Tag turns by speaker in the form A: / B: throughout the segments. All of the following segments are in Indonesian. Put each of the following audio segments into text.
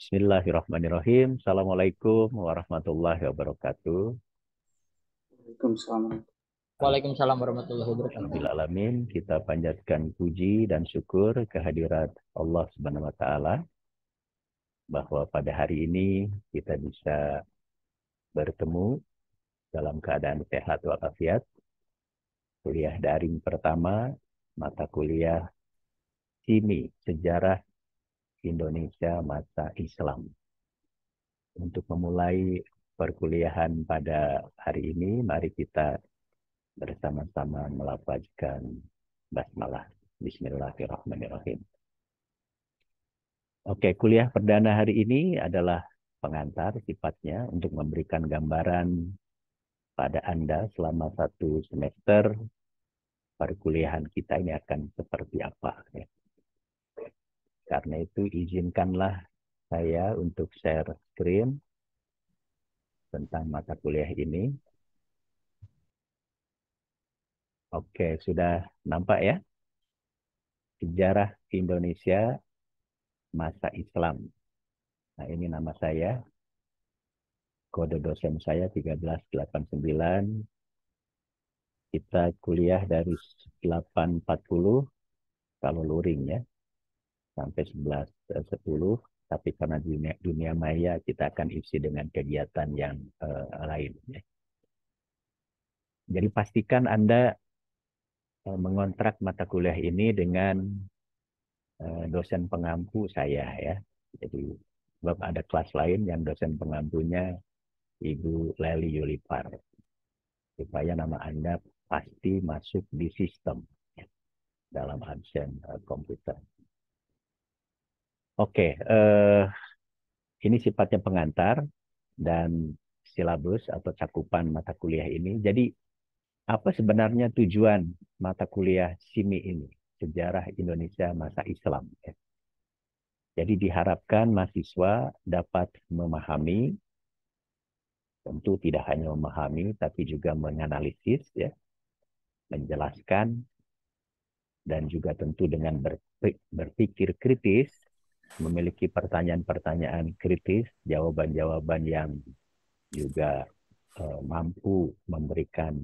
A: Bismillahirrahmanirrahim. Assalamualaikum warahmatullahi wabarakatuh.
B: Waalaikumsalam.
C: Waalaikumsalam warahmatullahi wabarakatuh.
A: Alhamdulillahalamin, kita panjatkan puji dan syukur kehadirat Allah Subhanahu wa taala bahwa pada hari ini kita bisa bertemu dalam keadaan sehat walafiat. Kuliah daring pertama, mata kuliah SIMI, Sejarah Indonesia Masa Islam. Untuk memulai perkuliahan pada hari ini, mari kita bersama-sama melafazkan basmalah. Bismillahirrahmanirrahim. Oke, kuliah perdana hari ini adalah pengantar sifatnya untuk memberikan gambaran pada Anda selama satu semester perkuliahan kita ini akan seperti apa. Ya. Karena itu izinkanlah saya untuk share screen tentang mata kuliah ini. Oke, sudah nampak ya? Sejarah Indonesia Masa Islam. Nah, ini nama saya. Kode dosen saya 1389. Kita kuliah dari 8.40 kalau luring ya, sampai 11.10. Tapi karena dunia maya kita akan isi dengan kegiatan yang lain. Ya. Jadi pastikan Anda mengontrak mata kuliah ini dengan dosen pengampu saya ya. Jadi sebab ada kelas lain yang dosen pengampunya Ibu Leli Yulipar. Supaya nama Anda pasti masuk di sistem ya, dalam absen komputer. Oke, ini sifatnya pengantar dan silabus atau cakupan mata kuliah ini. Jadi apa sebenarnya tujuan mata kuliah SIMI ini? Sejarah Indonesia Masa Islam. Ya. Jadi diharapkan mahasiswa dapat memahami, tentu tidak hanya memahami, tapi juga menganalisis, ya, menjelaskan, dan juga tentu dengan berpikir kritis, memiliki pertanyaan-pertanyaan kritis, jawaban-jawaban yang juga mampu memberikan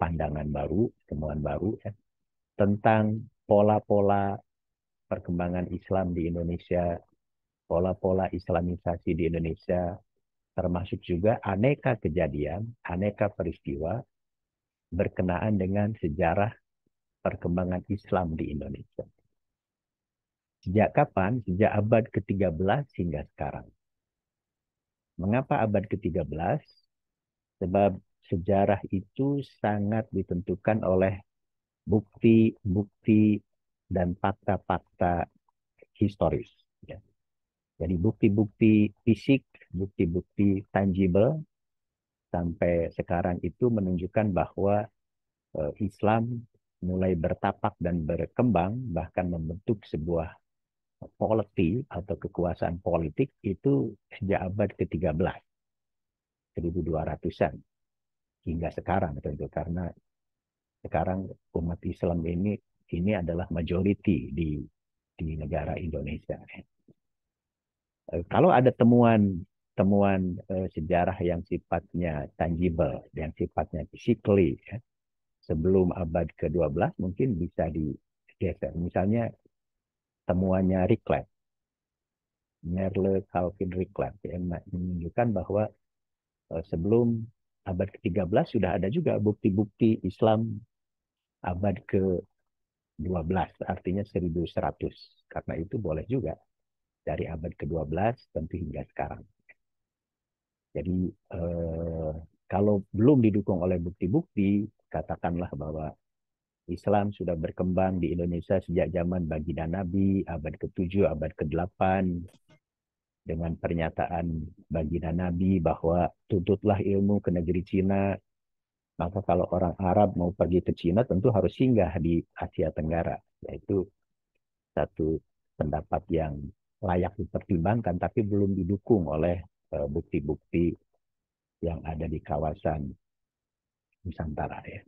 A: pandangan baru, temuan baru, ya, tentang pola-pola perkembangan Islam di Indonesia, pola-pola Islamisasi di Indonesia, termasuk juga aneka kejadian, aneka peristiwa berkenaan dengan sejarah perkembangan Islam di Indonesia. Sejak kapan? Sejak abad ke-13 hingga sekarang. Mengapa abad ke-13? Sebab sejarah itu sangat ditentukan oleh bukti-bukti dan fakta-fakta historis. Ya. Jadi bukti-bukti fisik, bukti-bukti tangible sampai sekarang itu menunjukkan bahwa Islam mulai bertapak dan berkembang, bahkan membentuk sebuah polity atau kekuasaan politik itu sejak abad ke-13, 1200-an, hingga sekarang tentu, karena sekarang umat Islam ini adalah majority di negara Indonesia. Kalau ada temuan sejarah yang sifatnya tangible, yang sifatnya physically, ya, sebelum abad ke-12 mungkin bisa digeser. Misalnya temuannya Ricklef, Merle Calvin Ricklef, yang menunjukkan bahwa sebelum abad ke-13 sudah ada juga bukti-bukti Islam abad ke-12, artinya 1100. Karena itu boleh juga dari abad ke-12 tentu hingga sekarang. Jadi kalau belum didukung oleh bukti-bukti, katakanlah bahwa Islam sudah berkembang di Indonesia sejak zaman baginda Nabi, abad ke-7, abad ke-8, dengan pernyataan baginda Nabi bahwa tuntutlah ilmu ke negeri Cina, maka kalau orang Arab mau pergi ke Cina tentu harus singgah di Asia Tenggara. Yaitu satu pendapat yang layak dipertimbangkan, tapi belum didukung oleh bukti-bukti yang ada di kawasan Nusantara. Ya.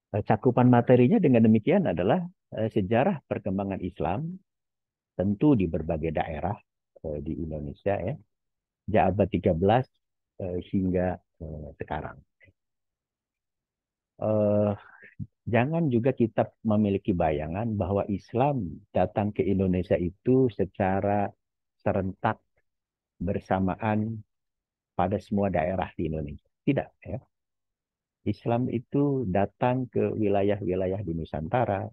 A: Cakupan materinya dengan demikian adalah sejarah perkembangan Islam tentu di berbagai daerah di Indonesia ya, sejak abad 13 hingga sekarang. Eh, Jangan juga kita memiliki bayangan bahwa Islam datang ke Indonesia itu secara serentak bersamaan pada semua daerah di Indonesia. Tidak, ya. Islam itu datang ke wilayah-wilayah di Nusantara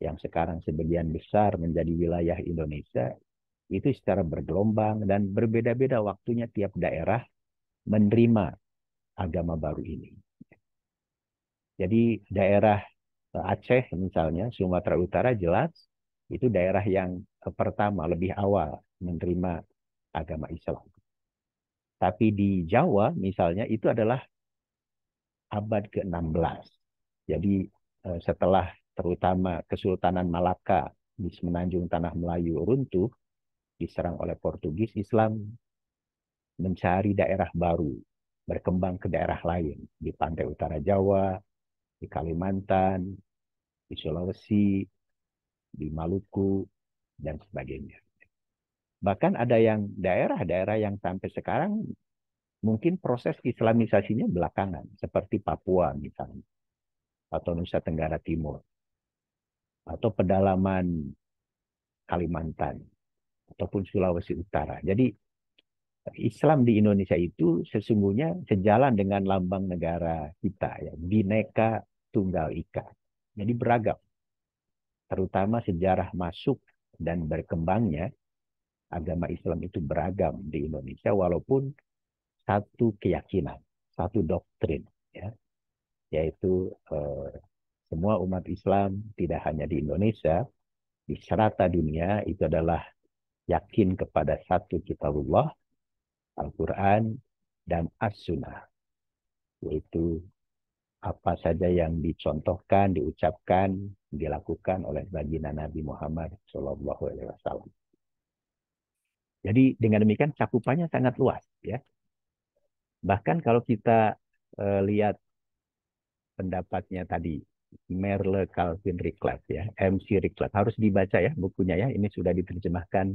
A: yang sekarang sebagian besar menjadi wilayah Indonesia itu secara bergelombang dan berbeda-beda waktunya tiap daerah menerima agama baru ini. Jadi daerah Aceh misalnya, Sumatera Utara jelas itu daerah yang pertama lebih awal menerima agama Islam. Tapi di Jawa misalnya itu adalah abad ke-16. Jadi setelah terutama Kesultanan Malaka di semenanjung Tanah Melayu runtuh, diserang oleh Portugis, Islam mencari daerah baru, berkembang ke daerah lain, di pantai utara Jawa, di Kalimantan, di Sulawesi, di Maluku, dan sebagainya. Bahkan ada yang daerah-daerah yang sampai sekarang mungkin proses islamisasinya belakangan, seperti Papua misalnya, atau Nusa Tenggara Timur, atau pedalaman Kalimantan, ataupun Sulawesi Utara. Jadi Islam di Indonesia itu sesungguhnya sejalan dengan lambang negara kita, ya, Bhinneka Tunggal Ika. Jadi beragam, terutama sejarah masuk dan berkembangnya agama Islam itu beragam di Indonesia, walaupun satu keyakinan, satu doktrin, ya, yaitu semua umat Islam tidak hanya di Indonesia, di serata dunia itu adalah yakin kepada satu kitabullah, Al-Quran, dan As-Sunnah, yaitu apa saja yang dicontohkan, diucapkan, dilakukan oleh baginda Nabi Muhammad SAW. Jadi dengan demikian cakupannya sangat luas, ya. Bahkan kalau kita lihat pendapatnya tadi, Merle Calvin Reclave, ya, MC Reclave, harus dibaca ya bukunya ya. Ini sudah diterjemahkan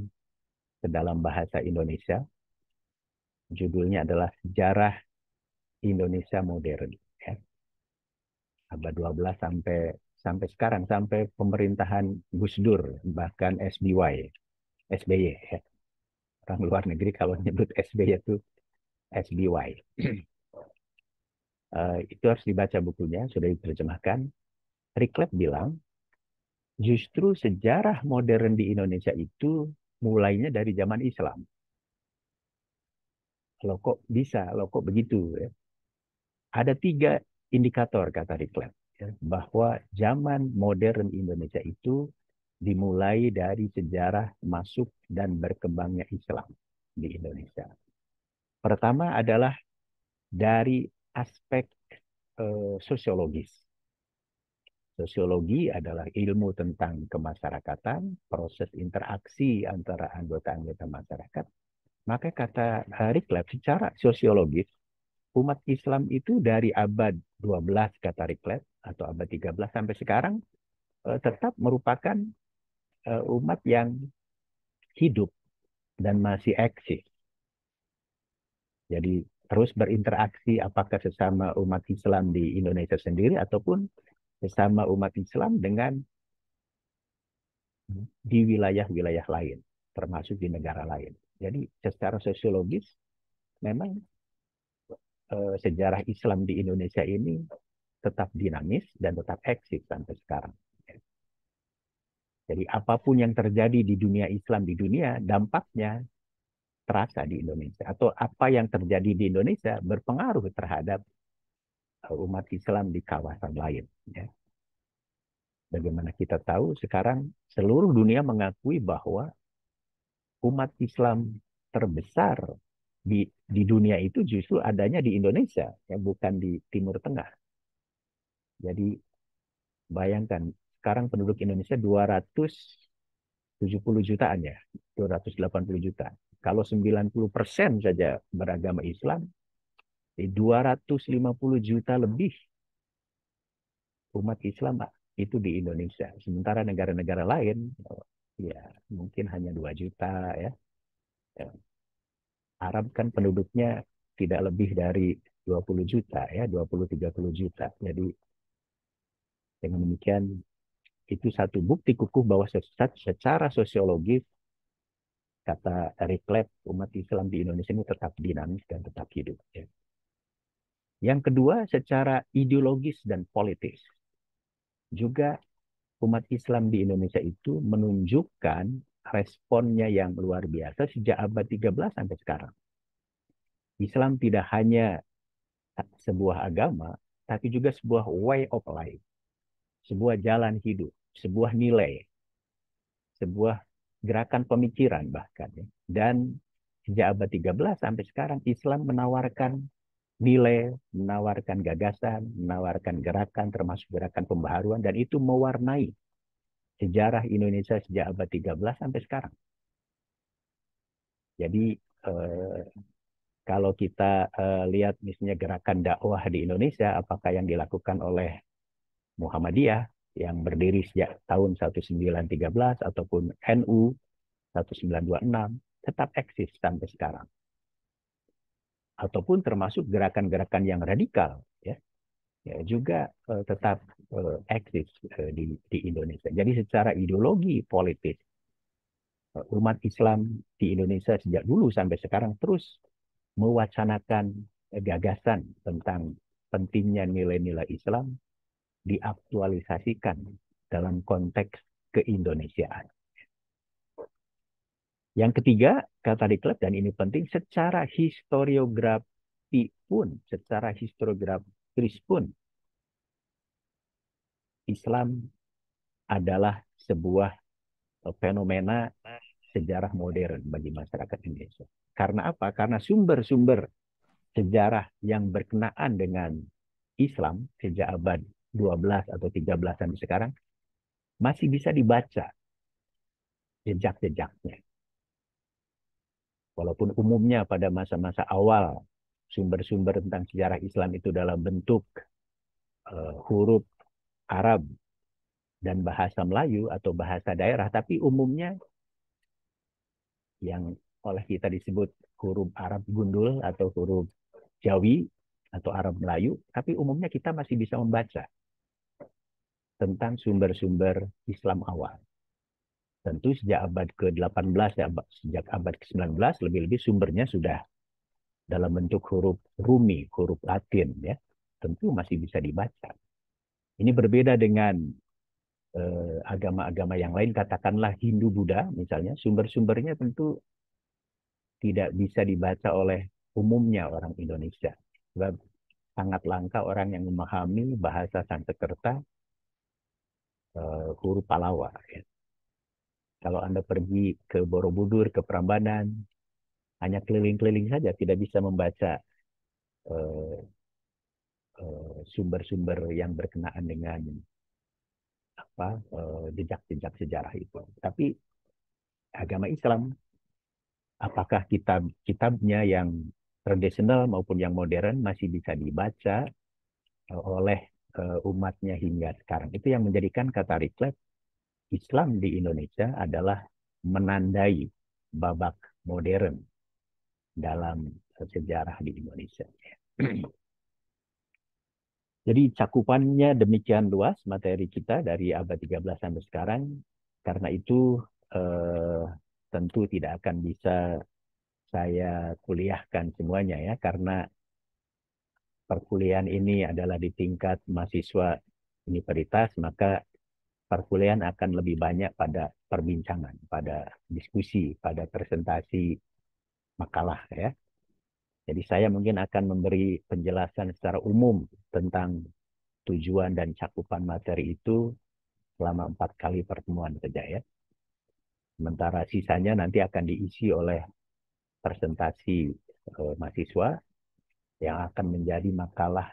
A: ke dalam bahasa Indonesia. Judulnya adalah Sejarah Indonesia Modern, ya. Abad 12 sampai sampai sekarang, sampai pemerintahan Gus Dur, bahkan SBY, ya. Orang luar negeri kalau nyebut SBY itu SBY. Itu harus dibaca bukunya, sudah diterjemahkan. Reclave bilang, justru sejarah modern di Indonesia itu mulainya dari zaman Islam. Loh kok bisa, loh kok begitu, ya. Ada 3 indikator, kata Reclave, ya, bahwa zaman modern Indonesia itu dimulai dari sejarah masuk dan berkembangnya Islam di Indonesia. Pertama adalah dari aspek sosiologis. Sosiologi adalah ilmu tentang kemasyarakatan, proses interaksi antara anggota-anggota masyarakat. Maka kata Reclave, secara sosiologis, umat Islam itu dari abad 12, kata Reclave, atau abad 13 sampai sekarang, tetap merupakan umat yang hidup dan masih eksis. Jadi terus berinteraksi apakah sesama umat Islam di Indonesia sendiri ataupun sesama umat Islam dengan di wilayah-wilayah lain, termasuk di negara lain. Jadi secara sosiologis memang sejarah Islam di Indonesia ini tetap dinamis dan tetap eksis sampai sekarang. Jadi apapun yang terjadi di dunia Islam di dunia, dampaknya terasa di Indonesia. Atau apa yang terjadi di Indonesia berpengaruh terhadap umat Islam di kawasan lain. Ya. Bagaimana kita tahu sekarang seluruh dunia mengakui bahwa umat Islam terbesar di dunia itu justru adanya di Indonesia, ya, bukan di Timur Tengah. Jadi bayangkan sekarang penduduk Indonesia 270 jutaan ya, 280 juta. Kalau 90% saja beragama Islam, 250 juta lebih umat Islam itu di Indonesia. Sementara negara-negara lain ya mungkin hanya 2 juta ya. Ya, Arab kan penduduknya tidak lebih dari 20 juta ya, 20-30 juta. Jadi dengan demikian itu satu bukti kukuh bahwa secara sosiologis, kata Eric Clapton, umat Islam di Indonesia ini tetap dinamis dan tetap hidup. Ya. Yang kedua, secara ideologis dan politis. Juga umat Islam di Indonesia itu menunjukkan responnya yang luar biasa sejak abad 13 sampai sekarang. Islam tidak hanya sebuah agama, tapi juga sebuah way of life, sebuah jalan hidup, sebuah nilai, sebuah gerakan pemikiran bahkan. Ya. Dan sejak abad 13 sampai sekarang Islam menawarkan nilai, menawarkan gagasan, menawarkan gerakan termasuk gerakan pembaharuan dan itu mewarnai sejarah Indonesia sejak abad 13 sampai sekarang. Jadi eh, kalau kita lihat misalnya gerakan dakwah di Indonesia, apakah yang dilakukan oleh Muhammadiyah yang berdiri sejak tahun 1913 ataupun NU 1926 tetap eksis sampai sekarang. Ataupun termasuk gerakan-gerakan yang radikal ya, ya juga tetap eksis di Indonesia. Jadi secara ideologi politik umat Islam di Indonesia sejak dulu sampai sekarang terus mewacanakan gagasan tentang pentingnya nilai-nilai Islam diaktualisasikan dalam konteks keindonesiaan. Yang ketiga, kata Diklat, dan ini penting, secara historiografis pun, Islam adalah sebuah fenomena sejarah modern bagi masyarakat Indonesia. Karena apa? Karena sumber-sumber sejarah yang berkenaan dengan Islam sejak abad 12 atau 13 sampai sekarang masih bisa dibaca jejak-jejaknya. Walaupun umumnya pada masa-masa awal sumber-sumber tentang sejarah Islam itu dalam bentuk huruf Arab dan bahasa Melayu atau bahasa daerah, tapi umumnya yang oleh kita disebut huruf Arab gundul atau huruf Jawi atau Arab Melayu, tapi umumnya kita masih bisa membaca tentang sumber-sumber Islam awal. Tentu sejak abad ke-18, ya, sejak abad ke-19, lebih-lebih sumbernya sudah dalam bentuk huruf Rumi, huruf Latin, ya. Tentu masih bisa dibaca. Ini berbeda dengan agama-agama yang lain, katakanlah Hindu-Buddha misalnya, sumber-sumbernya tentu tidak bisa dibaca oleh umumnya orang Indonesia. Sebab sangat langka orang yang memahami bahasa Sanskerta, huruf Palawa. Ya. Kalau Anda pergi ke Borobudur, ke Prambanan, hanya keliling-keliling saja, tidak bisa membaca sumber-sumber yang berkenaan dengan jejak-jejak sejarah itu. Tapi agama Islam, apakah kitabnya yang tradisional maupun yang modern masih bisa dibaca oleh umatnya hingga sekarang. Itu yang menjadikan kata Riklet, Islam di Indonesia adalah menandai babak modern dalam sejarah di Indonesia. Jadi cakupannya demikian luas materi kita dari abad 13 sampai sekarang. Karena itu tentu tidak akan bisa saya kuliahkan semuanya ya. Karena perkuliahan ini adalah di tingkat mahasiswa universitas, maka perkuliahan akan lebih banyak pada perbincangan, pada diskusi, pada presentasi makalah ya. Jadi saya mungkin akan memberi penjelasan secara umum tentang tujuan dan cakupan materi itu selama 4 kali pertemuan saja ya. Sementara sisanya nanti akan diisi oleh presentasi mahasiswa yang akan menjadi makalah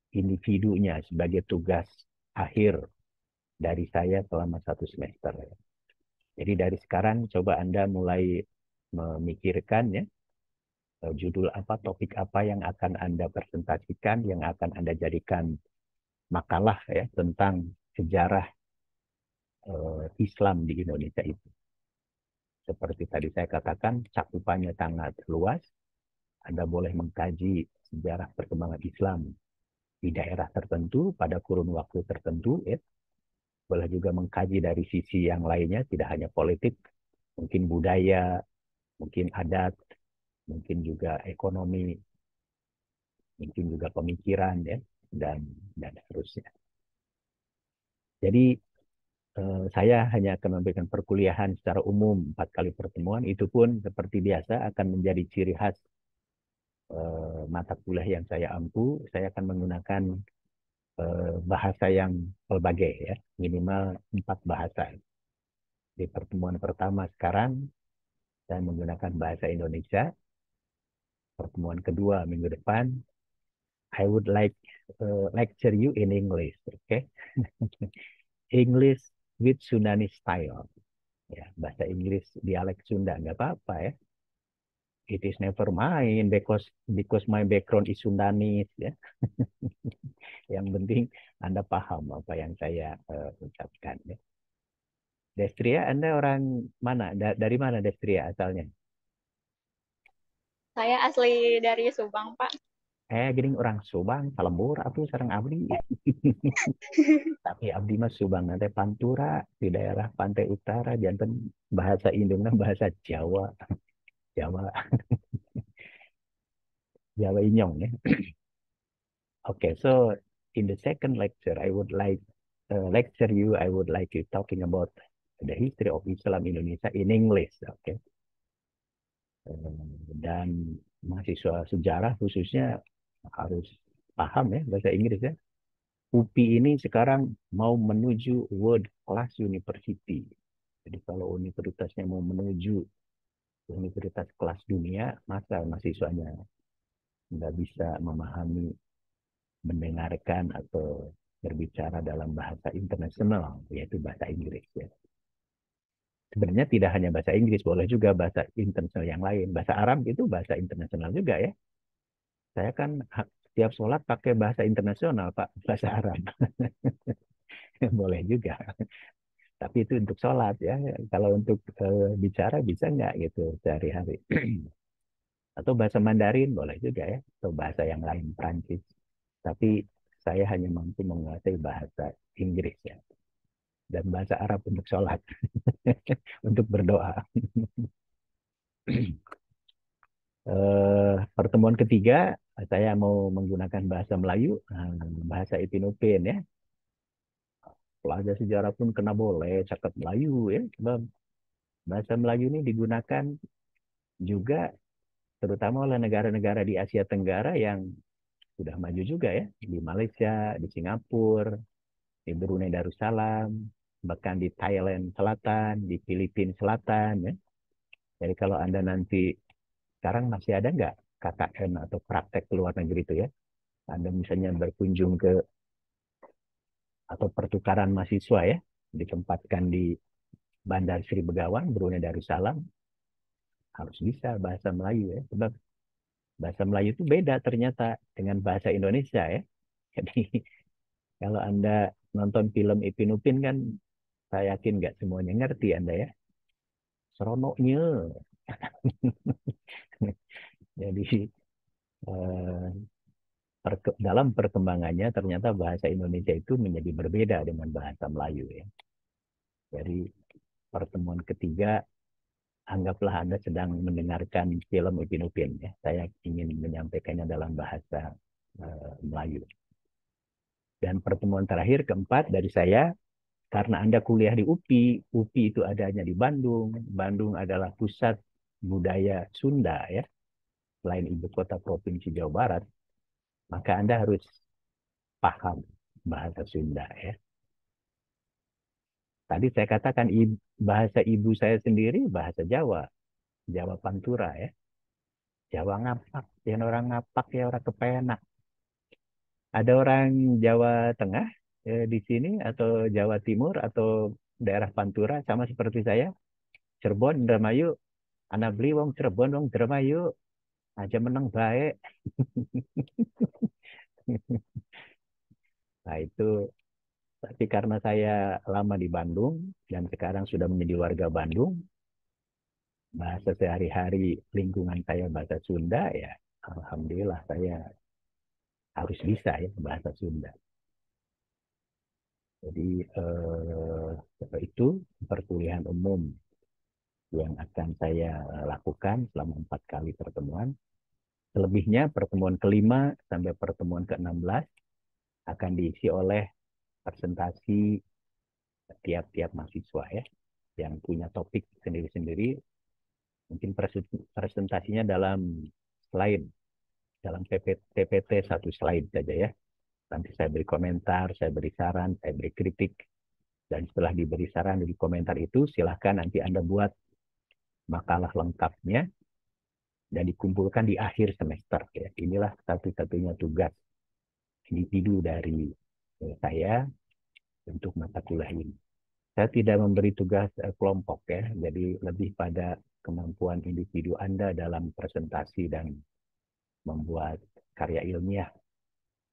A: individunya sebagai tugas akhir dari saya selama 1 semester. Jadi dari sekarang coba Anda mulai memikirkan ya, judul apa, topik apa yang akan Anda presentasikan, yang akan Anda jadikan makalah ya tentang sejarah Islam di Indonesia itu. Seperti tadi saya katakan, cakupannya sangat luas. Anda boleh mengkaji sejarah perkembangan Islam di daerah tertentu pada kurun waktu tertentu, ya. Boleh juga mengkaji dari sisi yang lainnya, tidak hanya politik, mungkin budaya, mungkin adat, mungkin juga ekonomi, mungkin juga pemikiran, ya, dan seterusnya. Jadi saya hanya akan memberikan perkuliahan secara umum 4 kali pertemuan. Itu pun seperti biasa akan menjadi ciri khas mata kuliah yang saya ampu. Saya akan menggunakan bahasa yang berbagai, ya, minimal 4 bahasa. Di pertemuan pertama sekarang saya menggunakan bahasa Indonesia. Pertemuan kedua minggu depan, I would like lecture you in English, okay? English with Sundani style. Ya, bahasa Inggris dialek Sunda nggak apa-apa, ya. It is never mind because my background is Sundanese, ya. Yang penting Anda paham apa yang saya ucapkan, ya. Destria, Anda orang mana? Dari mana Destria asalnya?
B: Saya asli dari Subang, Pak.
A: Gini orang Subang, Palembur, aku sareng abdi. Tapi abdi mah Subang nanti Pantura di daerah pantai utara, jantan bahasa Indonesia bahasa Jawa, Jawa, Jawa Inyong, ya. Okay, so in the second lecture, I would like lecture you. I would like you talking about the history of Islam Indonesia in English, okay? Dan mahasiswa sejarah khususnya harus paham, ya, bahasa Inggris, ya. UPI ini sekarang mau menuju World Class University. Jadi kalau universitasnya mau menuju universitas kelas dunia, maka mahasiswanya nggak bisa memahami, mendengarkan, atau berbicara dalam bahasa internasional, yaitu bahasa Inggris, ya. Sebenarnya tidak hanya bahasa Inggris, boleh juga bahasa internasional yang lain. Bahasa Arab itu bahasa internasional juga, ya. Saya kan setiap sholat pakai bahasa internasional, Pak, bahasa Arab. Boleh juga. Tapi itu untuk sholat, ya. Kalau untuk bicara bisa nggak gitu sehari-hari. Atau bahasa Mandarin boleh juga, ya. Atau bahasa yang lain, Prancis. Tapi saya hanya mampu menguasai bahasa Inggris, ya. Dan bahasa Arab untuk sholat. Untuk berdoa. Pertemuan ketiga, saya mau menggunakan bahasa Melayu, bahasa Epinopin, ya. Pelajar sejarah pun kena boleh cakap Melayu, ya. Sebab bahasa Melayu ini digunakan juga terutama oleh negara-negara di Asia Tenggara yang sudah maju juga, ya. Di Malaysia, di Singapura, di Brunei Darussalam, bahkan di Thailand Selatan, di Filipina Selatan, ya. Jadi kalau Anda nanti, sekarang masih ada nggak KKN atau praktek ke luar negeri itu, ya? Anda misalnya berkunjung ke atau pertukaran mahasiswa, ya, ditempatkan di Bandar Sri Begawan, Brunei Darussalam, harus bisa bahasa Melayu, ya. Sebab bahasa Melayu itu beda ternyata dengan bahasa Indonesia, ya. Jadi kalau Anda nonton film Ipin Upin kan, saya yakin nggak semuanya ngerti Anda, ya. Seronoknya. Jadi eh, dalam perkembangannya ternyata bahasa Indonesia itu menjadi berbeda dengan bahasa Melayu, ya. Jadi pertemuan ketiga, anggaplah Anda sedang mendengarkan film Ipin Upin, ya. Saya ingin menyampaikannya dalam bahasa Melayu. Dan pertemuan terakhir keempat dari saya, karena Anda kuliah di UPI, UPI itu adanya di Bandung. Bandung adalah pusat budaya Sunda, ya. Selain ibu kota provinsi Jawa Barat, maka Anda harus paham bahasa Sunda, ya. Tadi saya katakan bahasa ibu saya sendiri bahasa Jawa, Jawa Pantura, ya. Jawa ngapak, yang orang ngapak ya orang kepenak. Ada orang Jawa Tengah di sini atau Jawa Timur atau daerah Pantura sama seperti saya, Cirebon, Indramayu, anak beli wong Cirebon, wong Indramayu, aja menang baik. Nah itu Tapi karena saya lama di Bandung dan sekarang sudah menjadi warga Bandung, bahasa sehari-hari lingkungan saya bahasa Sunda ya, alhamdulillah saya harus bisa ya bahasa Sunda. Jadi itu perkuliahan umum yang akan saya lakukan selama 4 kali pertemuan. Selebihnya pertemuan kelima sampai pertemuan ke-16 akan diisi oleh presentasi tiap-tiap mahasiswa ya, yang punya topik sendiri-sendiri. Mungkin presentasinya dalam slide, dalam PPT satu slide saja ya. Nanti saya beri komentar, saya beri saran, saya beri kritik. Dan setelah diberi saran dan komentar itu, silahkan nanti Anda buat makalah lengkapnya dan dikumpulkan di akhir semester. Ya. Inilah satu-satunya tugas individu dari saya untuk mata kuliah ini. Saya tidak memberi tugas kelompok ya, jadi lebih pada kemampuan individu Anda dalam presentasi dan membuat karya ilmiah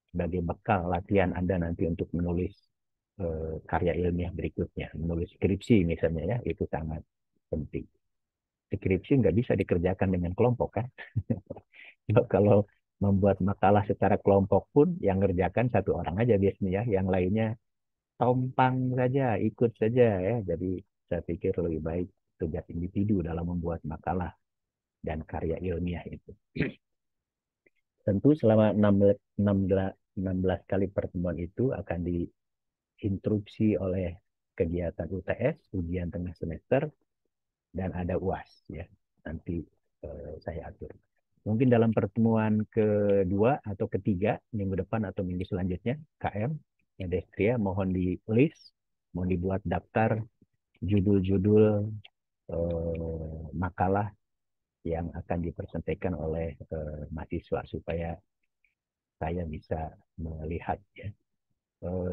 A: sebagai bekal latihan Anda nanti untuk menulis karya ilmiah berikutnya, menulis skripsi misalnya ya, itu sangat penting. Skripsi nggak bisa dikerjakan dengan kelompok kan? Kalau membuat makalah secara kelompok pun yang ngerjakan satu orang aja biasanya ya, yang lainnya tompang saja, ikut saja ya. Jadi saya pikir lebih baik tugas individu dalam membuat makalah dan karya ilmiah itu. Tentu selama 16 kali pertemuan itu akan diinstruksi oleh kegiatan UTS, ujian tengah semester, dan ada UAS ya. Nanti saya atur. Mungkin dalam pertemuan kedua atau ketiga minggu depan atau minggu selanjutnya KM ya Destria mohon di list, mohon dibuat daftar judul-judul makalah yang akan dipresentasikan oleh mahasiswa supaya saya bisa melihat ya.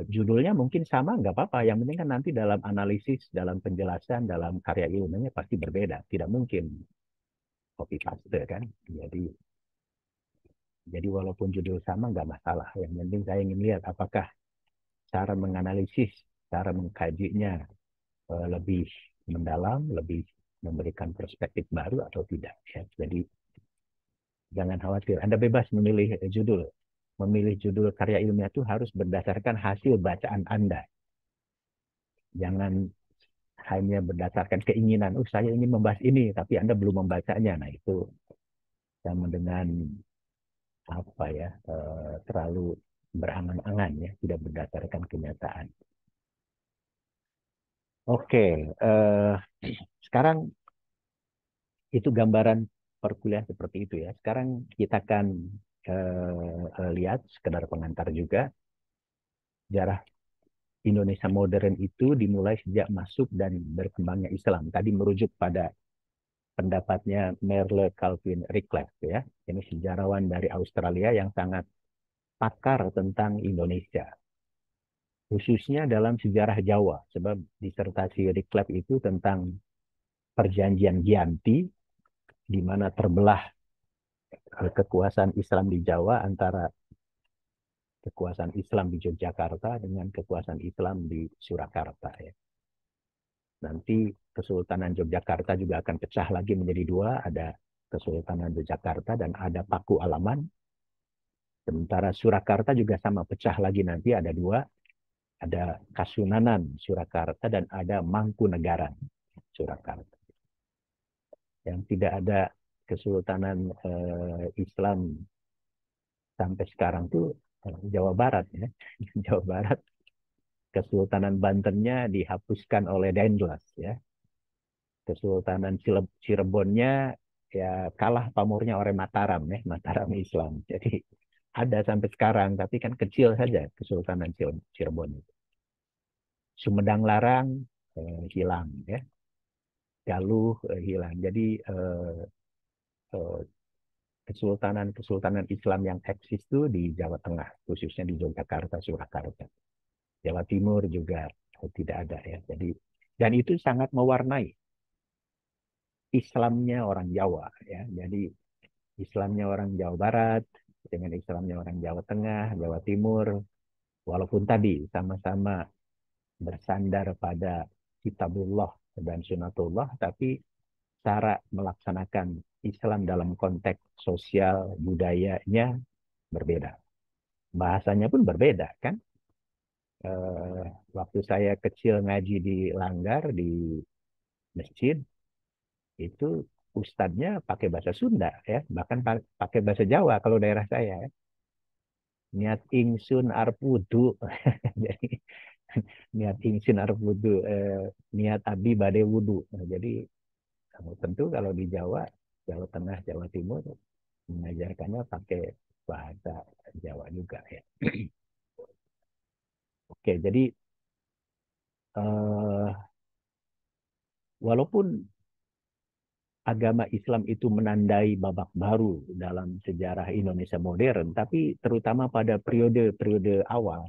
A: Judulnya mungkin sama nggak apa-apa. Yang penting kan nanti dalam analisis, dalam penjelasan, dalam karya ilmunya pasti berbeda. Tidak mungkin copy paste kan. Jadi walaupun judul sama nggak masalah. Yang penting saya ingin lihat apakah cara menganalisis, cara mengkajinya lebih mendalam, lebih memberikan perspektif baru atau tidak. Ya. Jadi jangan khawatir. Anda bebas memilih judul. Memilih judul karya ilmiah itu harus berdasarkan hasil bacaan Anda. Jangan hanya berdasarkan keinginan. Oh, saya ingin membahas ini, tapi Anda belum membacanya. Nah, itu sama dengan apa ya, terlalu berangan-angan ya, tidak berdasarkan kenyataan. Oke, sekarang itu gambaran perkuliahan seperti itu ya. Sekarang kita akan lihat sekedar pengantar juga sejarah Indonesia modern itu dimulai sejak masuk dan berkembangnya Islam. Tadi merujuk pada pendapatnya Merle Calvin Reclef ya. Ini sejarawan dari Australia yang sangat pakar tentang Indonesia. Khususnya dalam sejarah Jawa. Sebab disertasi Reclef itu tentang perjanjian Giyanti di mana terbelah kekuasaan Islam di Jawa antara kekuasaan Islam di Yogyakarta dengan kekuasaan Islam di Surakarta ya. Nanti Kesultanan Yogyakarta juga akan pecah lagi menjadi dua, ada Kesultanan Yogyakarta dan ada Paku Alaman. Sementara Surakarta juga sama pecah lagi nanti ada dua, ada Kasunanan Surakarta dan ada Mangkunegaran Surakarta. Yang tidak ada Kesultanan Islam sampai sekarang tuh Jawa Barat ya. Jawa Barat Kesultanan Bantennya dihapuskan oleh Daendels ya. Kesultanan Cirebonnya ya kalah pamornya oleh Mataram ya, Mataram Islam. Jadi ada sampai sekarang tapi kan kecil saja Kesultanan Cirebon itu. Sumedang Larang hilang ya. Galuh hilang. Jadi kesultanan Islam yang eksis itu di Jawa Tengah, khususnya di Yogyakarta, Surakarta. Jawa Timur juga tidak ada ya. Jadi dan itu sangat mewarnai Islamnya orang Jawa ya. Jadi Islamnya orang Jawa Barat dengan Islamnya orang Jawa Tengah, Jawa Timur, walaupun tadi sama-sama bersandar pada kitabullah dan sunatullah, tapi cara melaksanakan Islam dalam konteks sosial budayanya berbeda. Bahasanya pun berbeda kan. Eh, Waktu saya kecil ngaji di Langgar di masjid itu ustadznya pakai bahasa Sunda ya, bahkan pakai bahasa Jawa kalau daerah saya ya. Niat ingsun arep wudu. Jadi niat ingsun arep wudu, niat abi bade wudu. Nah, jadi tentu kalau di Jawa, Jawa Tengah, Jawa Timur mengajarkannya pakai bahasa Jawa juga ya. Oke, jadi eh, walaupun agama Islam itu menandai babak baru dalam sejarah Indonesia modern, tapi terutama pada periode-periode awal,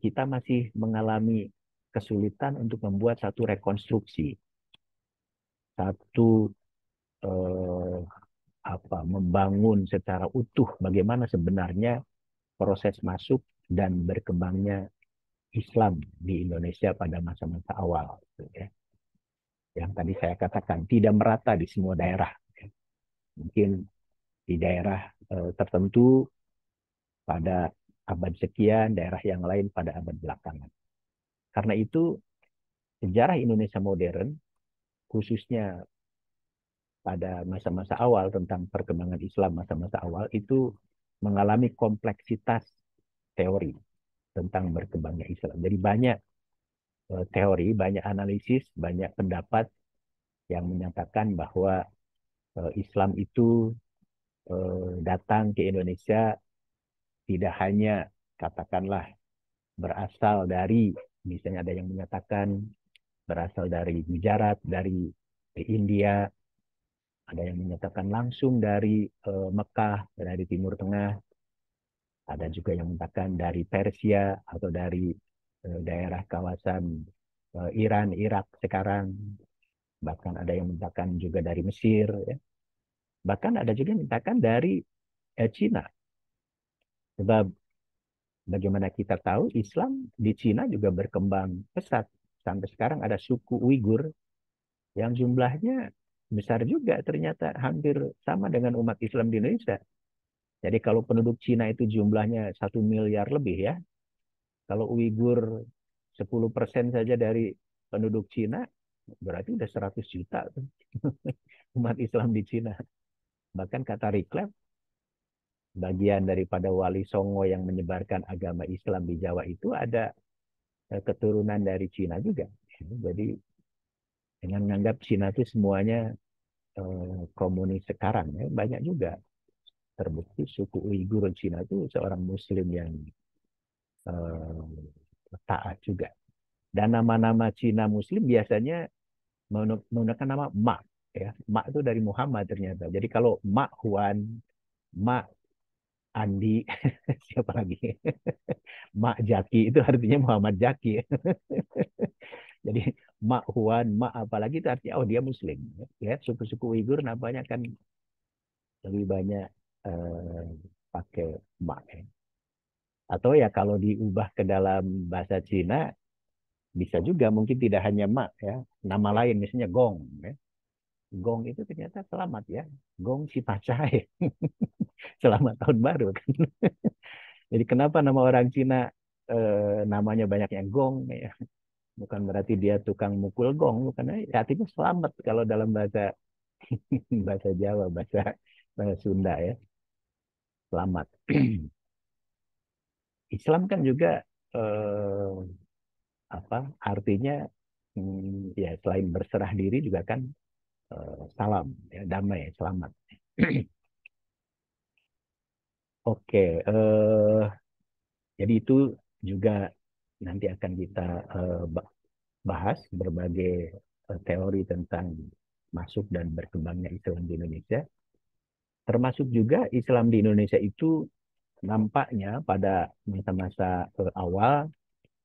A: kita masih mengalami kesulitan untuk membuat satu rekonstruksi, satu eh, membangun secara utuh bagaimana sebenarnya proses masuk dan berkembangnya Islam di Indonesia pada masa-masa awal. Gitu ya. Yang tadi saya katakan tidak merata di semua daerah. Mungkin di daerah tertentu pada abad sekian, daerah yang lain pada abad belakangan. Karena itu sejarah Indonesia modern, khususnya pada masa-masa awal tentang perkembangan Islam masa-masa awal itu mengalami kompleksitas teori tentang berkembangnya Islam. Jadi banyak teori, banyak analisis, banyak pendapat yang menyatakan bahwa Islam itu datang ke Indonesia tidak hanya katakanlah berasal dari, misalnya ada yang menyatakan berasal dari Gujarat, dari India, ada yang menyatakan langsung dari Mekah, dari Timur Tengah, ada juga yang menyatakan dari Persia atau dari daerah kawasan Iran, Irak sekarang, bahkan ada yang menyatakan juga dari Mesir, ya. Bahkan ada juga yang menyatakan dari Cina. Sebab bagaimana kita tahu Islam di Cina juga berkembang pesat. Sampai sekarang ada suku Uighur yang jumlahnya besar juga ternyata hampir sama dengan umat Islam di Indonesia. Jadi kalau penduduk Cina itu jumlahnya 1 miliar lebih ya, kalau Uighur 10% saja dari penduduk Cina, berarti udah 100 juta tuh umat Islam di Cina. Bahkan kata Riklep, bagian daripada Wali Songo yang menyebarkan agama Islam di Jawa itu ada keturunan dari Cina juga. Jadi dengan menganggap Cina itu semuanya komunis sekarang ya, banyak juga terbukti suku Uighur Cina itu seorang Muslim yang taat juga. Dan nama-nama Cina Muslim biasanya menggunakan nama Ma. Ya. Ma itu dari Muhammad ternyata. Jadi kalau Ma Huan, Ma Andi, siapa lagi? Ma Jaki itu artinya Muhammad Jaki. Jadi Ma Huan, Ma apalagi itu artinya oh dia Muslim. Ya, suku-suku Uighur namanya kan lebih banyak eh, pakai Ma. Ya. Atau ya kalau diubah ke dalam bahasa Cina bisa juga mungkin tidak hanya Ma ya, nama lain misalnya Gong. Ya. Gong itu ternyata selamat ya. Gong si Pacai. Selamat tahun baru kan. Jadi kenapa nama orang Cina namanya banyak yang Gong ya. Bukan berarti dia tukang mukul gong, bukan artinya selamat kalau dalam bahasa bahasa Jawa, bahasa Sunda ya, selamat. Islam kan juga eh, artinya ya selain berserah diri juga kan salam ya, damai, selamat. Oke, jadi itu juga nanti akan kita bahas berbagai teori tentang masuk dan berkembangnya Islam di Indonesia. Termasuk juga Islam di Indonesia itu nampaknya pada masa-masa awal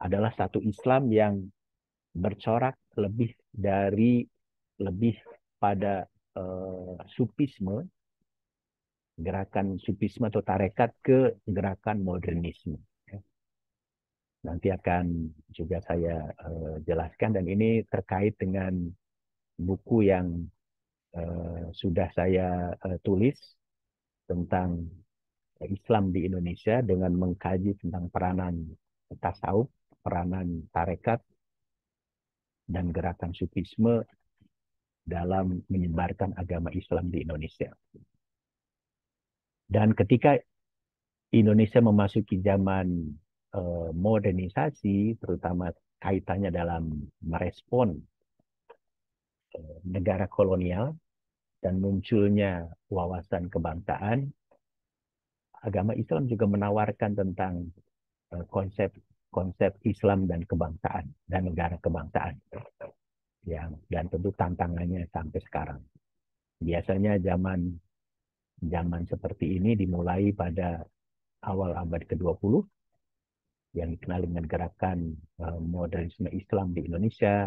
A: adalah satu Islam yang bercorak lebih pada supisme, gerakan supisme atau tarekat ke gerakan modernisme. Nanti akan juga saya jelaskan, dan ini terkait dengan buku yang sudah saya tulis tentang Islam di Indonesia dengan mengkaji tentang peranan tasawuf, peranan tarekat, dan gerakan sufisme dalam menyebarkan agama Islam di Indonesia. Dan ketika Indonesia memasuki zaman modernisasi, terutama kaitannya dalam merespon negara kolonial dan munculnya wawasan kebangsaan, agama Islam juga menawarkan tentang konsep konsep Islam dan kebangsaan dan negara kebangsaan, yang dan tentu tantangannya sampai sekarang. Biasanya zaman seperti ini dimulai pada awal abad ke-20 yang dikenal dengan gerakan modernisme Islam di Indonesia,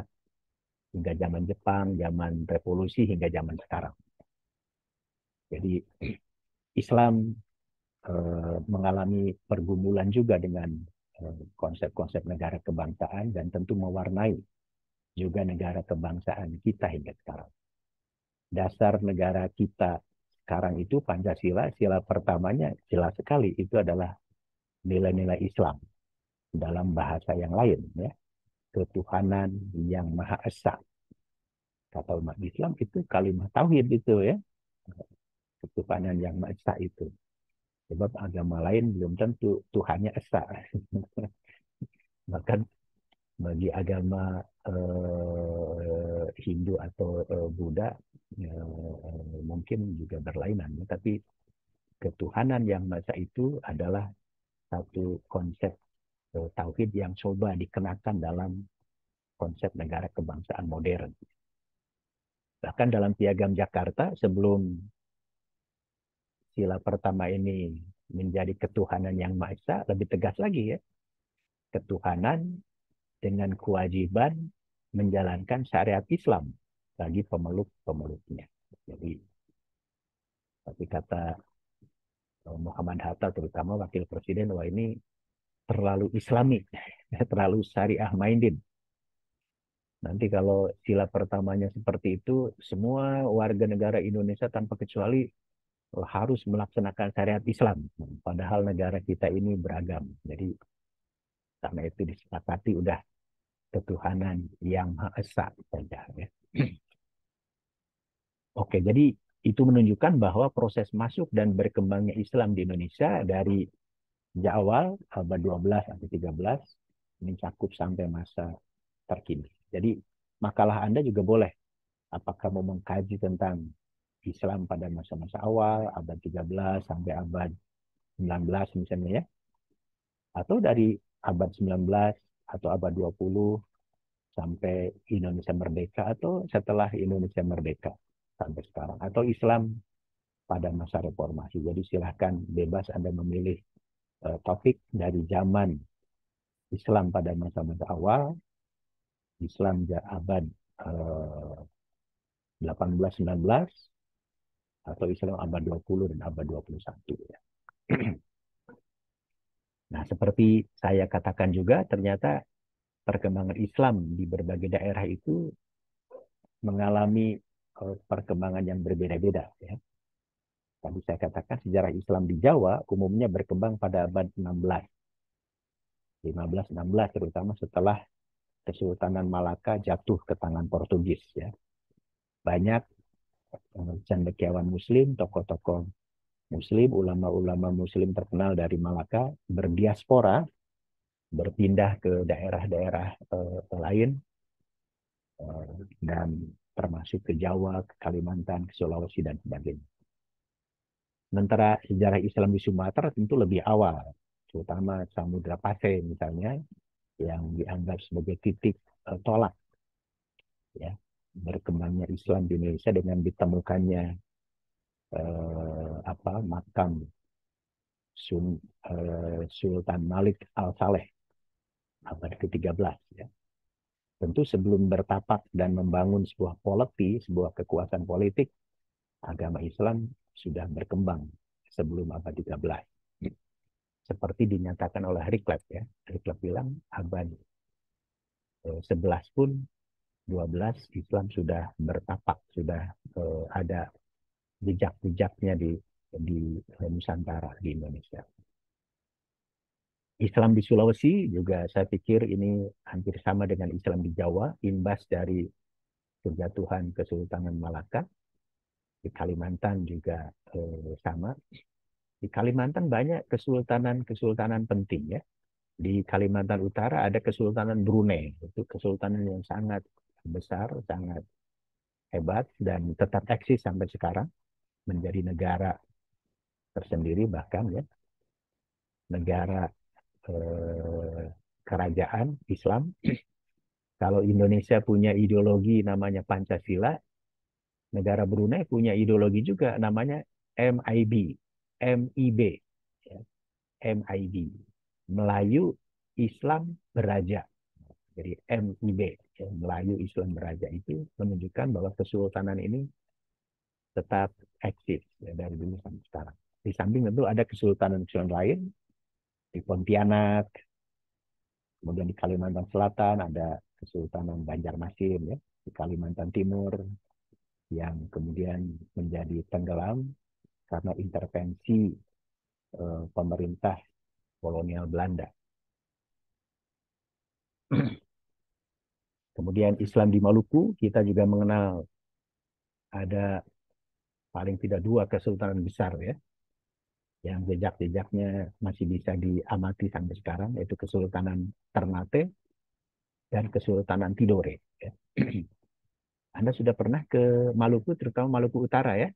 A: hingga zaman Jepang, zaman revolusi, hingga zaman sekarang. Jadi Islam mengalami pergumulan juga dengan konsep-konsep negara kebangsaan, dan tentu mewarnai juga negara kebangsaan kita hingga sekarang. Dasar negara kita sekarang itu Pancasila, sila pertamanya jelas sekali, itu adalah nilai-nilai Islam. Dalam bahasa yang lain, ya, ketuhanan yang Maha Esa. Kata umat Islam itu kalimat tauhid itu, ya, ketuhanan yang Maha Esa itu. Sebab agama lain belum tentu Tuhannya Esa. Bahkan bagi agama Hindu atau Buddha mungkin juga berlainan, tapi ketuhanan yang Maha Esa itu adalah satu konsep tauhid yang coba dikenakan dalam konsep negara kebangsaan modern. Bahkan dalam Piagam Jakarta, sebelum sila pertama ini menjadi ketuhanan yang Maha Esa, lebih tegas lagi, ya. Ketuhanan dengan kewajiban menjalankan syariat Islam bagi pemeluk-pemeluknya. Jadi, tapi kata Muhammad Hatta, terutama Wakil Presiden, wah ini terlalu Islami, terlalu syariah minded. Nanti kalau sila pertamanya seperti itu, semua warga negara Indonesia tanpa kecuali harus melaksanakan syariat Islam. Padahal negara kita ini beragam. Jadi karena itu disepakati udah ketuhanan yang Maha Esa saja. Ya. Oke, jadi itu menunjukkan bahwa proses masuk dan berkembangnya Islam di Indonesia dari sejak awal abad 12 sampai 13 mencakup sampai masa terkini. Jadi makalah Anda juga boleh, apakah mau mengkaji tentang Islam pada masa-masa awal, abad 13 sampai abad 19 misalnya, ya. Atau dari abad 19 atau abad 20 sampai Indonesia merdeka, atau setelah Indonesia merdeka sampai sekarang, atau Islam pada masa reformasi. Jadi silahkan bebas Anda memilih topik dari zaman Islam pada masa-masa awal, Islam abad 18-19, atau Islam abad 20 dan abad 21. Ya. Nah, seperti saya katakan juga, ternyata perkembangan Islam di berbagai daerah itu mengalami perkembangan yang berbeda-beda. Ya. Tadi saya katakan sejarah Islam di Jawa umumnya berkembang pada abad 16. 15-16, terutama setelah Kesultanan Malaka jatuh ke tangan Portugis. Ya. Banyak cendekiawan Muslim, tokoh-tokoh Muslim, ulama-ulama Muslim terkenal dari Malaka berdiaspora, berpindah ke daerah-daerah lain, dan termasuk ke Jawa, ke Kalimantan, ke Sulawesi, dan sebagainya. Sementara sejarah Islam di Sumatera tentu lebih awal, terutama Samudra Pasai misalnya, yang dianggap sebagai titik tolak, ya, berkembangnya Islam di Indonesia dengan ditemukannya makam Sultan Malik Al-Saleh abad ke-13. Ya. Tentu sebelum bertapak dan membangun sebuah politi, sebuah kekuasaan politik, agama Islam sudah berkembang sebelum abad 13. seperti dinyatakan oleh Ricklet ya. Ricklet bilang abad 11 pun 12 Islam sudah bertapak, sudah ada jejak-jejaknya di Nusantara, di Indonesia. Islam di Sulawesi juga saya pikir ini hampir sama dengan Islam di Jawa, imbas dari kejatuhan Kesultanan Malaka. Di Kalimantan juga sama. Di Kalimantan banyak kesultanan-kesultanan penting ya. Di Kalimantan Utara ada Kesultanan Brunei, itu kesultanan yang sangat besar, sangat hebat dan tetap eksis sampai sekarang, menjadi negara tersendiri bahkan ya, negara kerajaan Islam. Kalau Indonesia punya ideologi namanya Pancasila, negara Brunei punya ideologi juga namanya MIB, MIB, ya, MIB, Melayu Islam Beraja. Jadi MIB, ya, Melayu Islam Beraja, itu menunjukkan bahwa kesultanan ini tetap eksis ya, dari dulu sampai sekarang. Di samping tentu ada kesultanan-kesultanan lain di Pontianak, kemudian di Kalimantan Selatan ada Kesultanan Banjarmasin ya, di Kalimantan Timur yang kemudian menjadi tenggelam karena intervensi pemerintah kolonial Belanda. Kemudian Islam di Maluku, kita juga mengenal ada paling tidak 2 kesultanan besar ya, yang jejak-jejaknya masih bisa diamati sampai sekarang, yaitu Kesultanan Ternate dan Kesultanan Tidore. Ya. Anda sudah pernah ke Maluku, terutama Maluku Utara ya?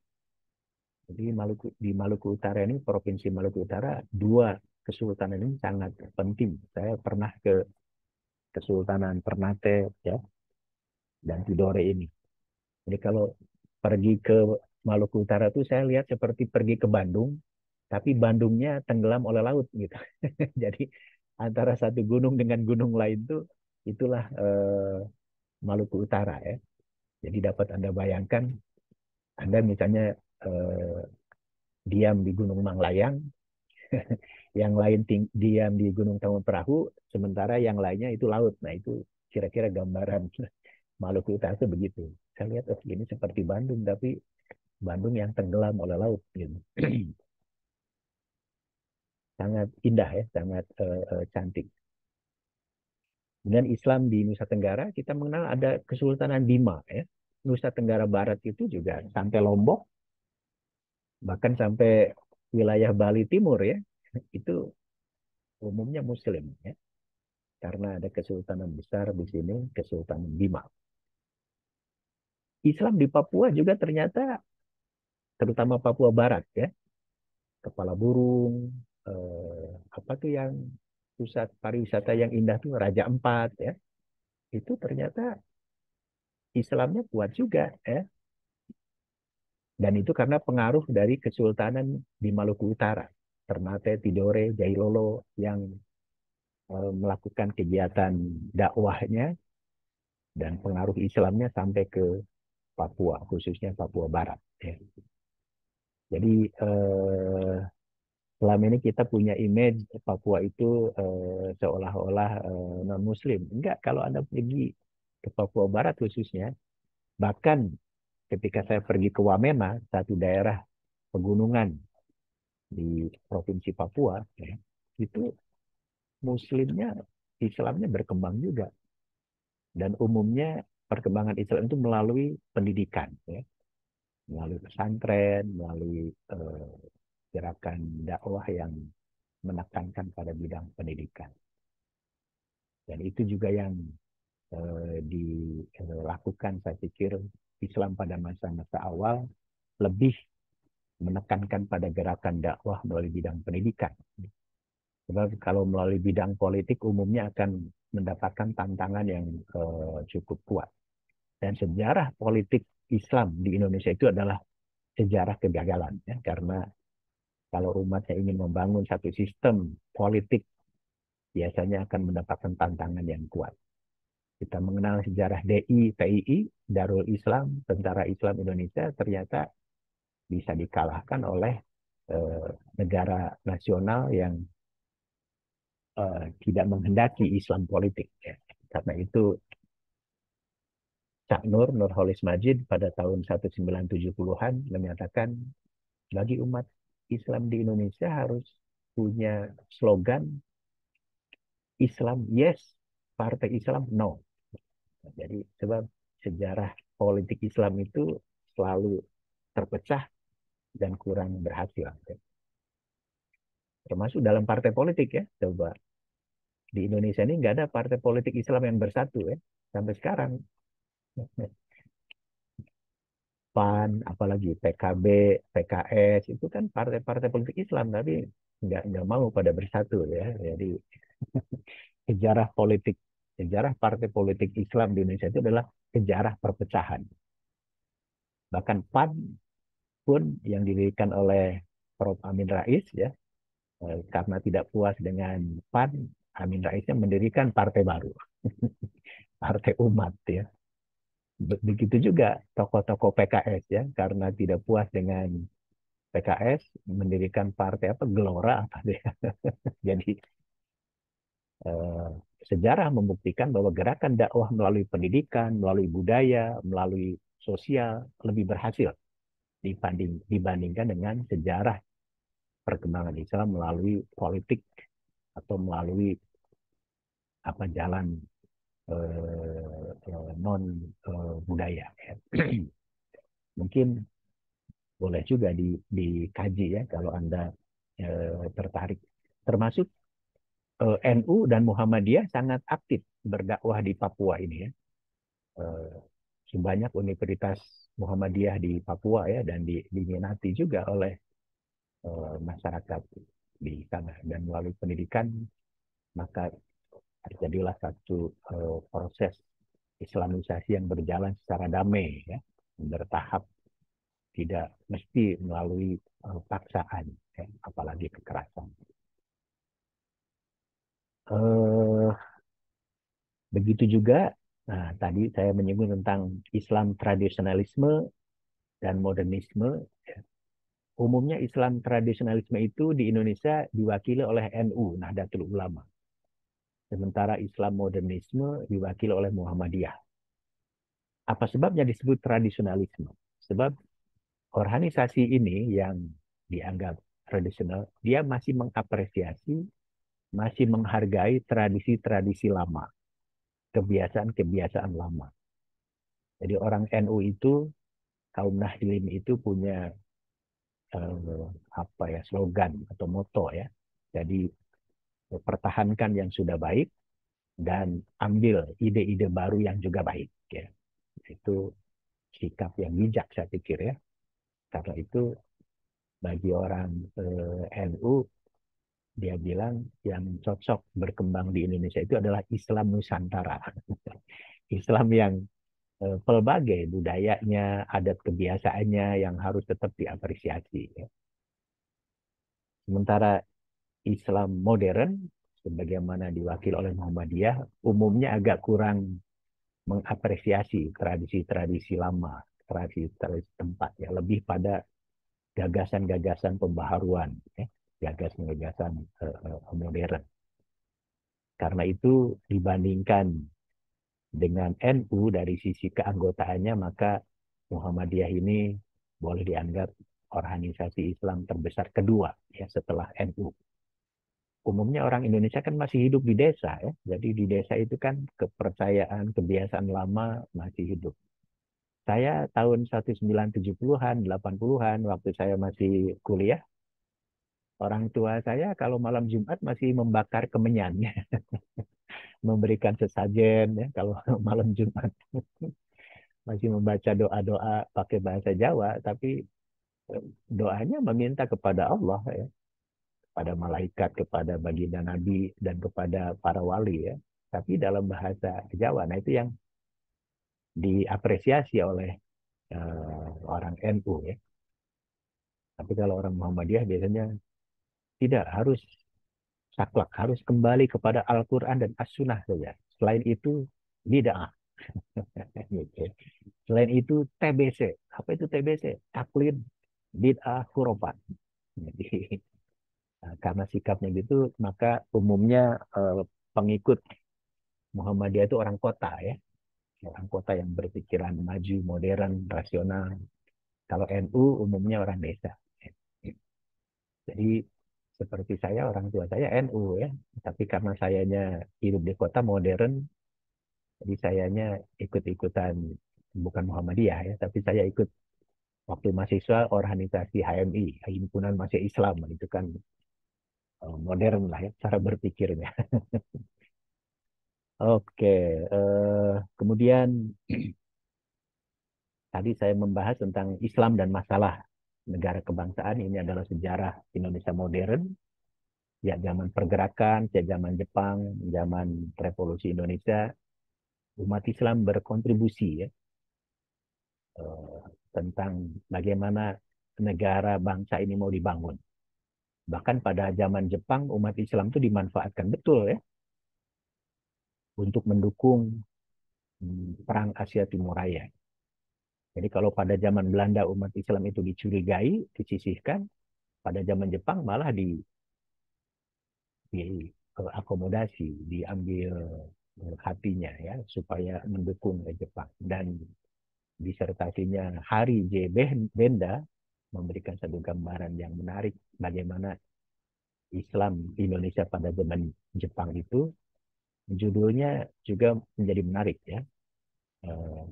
A: Jadi di Maluku Utara ini, Provinsi Maluku Utara, 2 kesultanan ini sangat penting. Saya pernah ke Kesultanan Ternate ya, dan Tidore ini. Jadi kalau pergi ke Maluku Utara tuh saya lihat seperti pergi ke Bandung, tapi Bandungnya tenggelam oleh laut gitu. Jadi antara satu gunung dengan gunung lain tuh, itulah Maluku Utara ya. Jadi dapat Anda bayangkan, Anda misalnya diam di Gunung Manglayang, yang lain diam di Gunung Tanggung Perahu, sementara yang lainnya itu laut. Nah itu kira-kira gambaran Maluku Utara itu begitu. Saya lihat, oh ini seperti Bandung, tapi Bandung yang tenggelam oleh laut. Gitu. Sangat indah ya, sangat cantik. Kemudian Islam di Nusa Tenggara, kita mengenal ada Kesultanan Bima ya. Nusa Tenggara Barat itu juga sampai Lombok, bahkan sampai wilayah Bali Timur ya, itu umumnya Muslim ya. Karena ada kesultanan besar di sini, Kesultanan Bima. Islam di Papua juga ternyata, terutama Papua Barat ya, Kepala Burung, apa tuh yang pusat pariwisata yang indah tuh Raja Ampat ya, itu ternyata Islamnya kuat juga ya. Dan itu karena pengaruh dari kesultanan di Maluku Utara, Ternate, Tidore, Jailolo yang melakukan kegiatan dakwahnya dan pengaruh Islamnya sampai ke Papua, khususnya Papua Barat. Ya. Jadi selama ini kita punya image Papua itu seolah-olah non-Muslim. Enggak, kalau Anda pergi ke Papua Barat khususnya, bahkan ketika saya pergi ke Wamena, satu daerah pegunungan di Provinsi Papua, ya, itu Muslimnya, Islamnya berkembang juga. Dan umumnya perkembangan Islam itu melalui pendidikan, ya, melalui pesantren, melalui gerakan dakwah yang menekankan pada bidang pendidikan. Dan itu juga yang dilakukan, saya pikir, Islam pada masa-masa awal lebih menekankan pada gerakan dakwah melalui bidang pendidikan. Sebab kalau melalui bidang politik umumnya akan mendapatkan tantangan yang cukup kuat. Dan sejarah politik Islam di Indonesia itu adalah sejarah kegagalan. Ya, karena kalau umatnya ingin membangun satu sistem politik, biasanya akan mendapatkan tantangan yang kuat. Kita mengenal sejarah DI, TII, Darul Islam, Tentara Islam Indonesia, ternyata bisa dikalahkan oleh negara nasional yang tidak menghendaki Islam politik. Ya. Karena itu Cak Nurholis Majid pada tahun 1970-an menyatakan bagi umat Islam di Indonesia harus punya slogan Islam yes, partai Islam no. Jadi sebab sejarah politik Islam itu selalu terpecah dan kurang berhasil. Termasuk dalam partai politik ya. Coba di Indonesia ini nggak ada partai politik Islam yang bersatu ya. Sampai sekarang. PAN, apalagi PKB, PKS, itu kan partai-partai politik Islam, tapi nggak mau pada bersatu ya. Jadi sejarah politik, sejarah partai politik Islam di Indonesia itu adalah sejarah perpecahan. Bahkan PAN pun yang didirikan oleh Prof. Amin Rais ya, karena tidak puas dengan PAN, Amin Raisnya mendirikan partai baru, partai umat ya. Begitu juga tokoh-tokoh PKS ya, karena tidak puas dengan PKS mendirikan partai apa Gelora apa deh. Jadi eh, sejarah membuktikan bahwa gerakan dakwah melalui pendidikan, melalui budaya, melalui sosial lebih berhasil dibandingkan dengan sejarah perkembangan Islam melalui politik atau melalui apa jalan non budaya. Ya. Mungkin boleh juga dikaji ya kalau Anda tertarik. Termasuk NU dan Muhammadiyah sangat aktif berdakwah di Papua ini ya. Sebanyak universitas Muhammadiyah di Papua ya dan diminati juga oleh masyarakat di sana dan melalui pendidikan maka terjadilah satu proses Islamisasi yang berjalan secara damai ya, bertahap tidak mesti melalui paksaan ya, apalagi kekerasan. Begitu juga, nah tadi saya menyinggung tentang Islam tradisionalisme dan modernisme. Umumnya Islam tradisionalisme itu di Indonesia diwakili oleh NU, Nahdlatul Ulama. Sementara Islam modernisme diwakili oleh Muhammadiyah. Apa sebabnya disebut tradisionalisme? Sebab organisasi ini yang dianggap tradisional, dia masih mengapresiasi, masih menghargai tradisi-tradisi lama, kebiasaan-kebiasaan lama. Jadi orang NU itu, kaum Nahdlin itu punya apa ya slogan atau moto ya. Jadi pertahankan yang sudah baik dan ambil ide-ide baru yang juga baik ya. Itu sikap yang bijak saya pikir ya. Karena itu bagi orang NU dia bilang yang cocok berkembang di Indonesia itu adalah Islam Nusantara. Islam yang pelbagai budayanya, adat kebiasaannya yang harus tetap diapresiasi. Ya. Sementara Islam modern, sebagaimana diwakili oleh Muhammadiyah, umumnya agak kurang mengapresiasi tradisi-tradisi lama, tradisi-tradisi tempat, ya lebih pada gagasan-gagasan pembaharuan, ya, gagasan-gagasan modern. Karena itu dibandingkan dengan NU dari sisi keanggotaannya, maka Muhammadiyah ini boleh dianggap organisasi Islam terbesar kedua ya setelah NU. Umumnya orang Indonesia kan masih hidup di desa ya. Jadi di desa itu kan kepercayaan, kebiasaan lama masih hidup. Saya tahun 1970-an, 80-an waktu saya masih kuliah, orang tua saya kalau malam Jumat masih membakar kemenyan, memberikan sesajen ya kalau malam Jumat. Masih membaca doa-doa pakai bahasa Jawa, tapi doanya meminta kepada Allah ya, kepada malaikat, kepada baginda Nabi dan kepada para wali ya. Tapi dalam bahasa Jawa. Nah itu yang diapresiasi oleh orang NU ya. Tapi kalau orang Muhammadiyah biasanya tidak harus saklek, harus kembali kepada Al-Quran dan As-Sunnah saja. Selain itu bid'ah. Gitu. Selain itu TBC. Apa itu TBC? Taklid bid'ah khurafat. Jadi Karena sikapnya gitu, maka umumnya pengikut Muhammadiyah itu orang kota ya, orang kota yang berpikiran maju, modern, rasional. Kalau NU umumnya orang desa. Jadi seperti saya, orang tua saya NU ya, tapi karena sayanya hidup di kota modern, jadi sayanya ikut-ikutan, bukan Muhammadiyah ya, tapi saya ikut waktu mahasiswa organisasi HMI, Himpunan Mahasiswa Islam, itu kan modern lah ya cara berpikirnya. Oke, kemudian tadi saya membahas tentang Islam dan masalah negara kebangsaan. Ini adalah sejarah Indonesia modern, ya zaman pergerakan, ya zaman Jepang, zaman revolusi Indonesia, umat Islam berkontribusi ya, eh, tentang bagaimana negara bangsa ini mau dibangun. Bahkan pada zaman Jepang, umat Islam itu dimanfaatkan betul ya untuk mendukung perang Asia Timur Raya. Jadi kalau pada zaman Belanda umat Islam itu dicurigai, disisihkan, pada zaman Jepang malah diakomodasi, diambil hatinya ya supaya mendukung Jepang. Dan disertasinya Hari J. Benda memberikan satu gambaran yang menarik bagaimana Islam Indonesia pada zaman Jepang itu, judulnya juga menjadi menarik ya. Eh,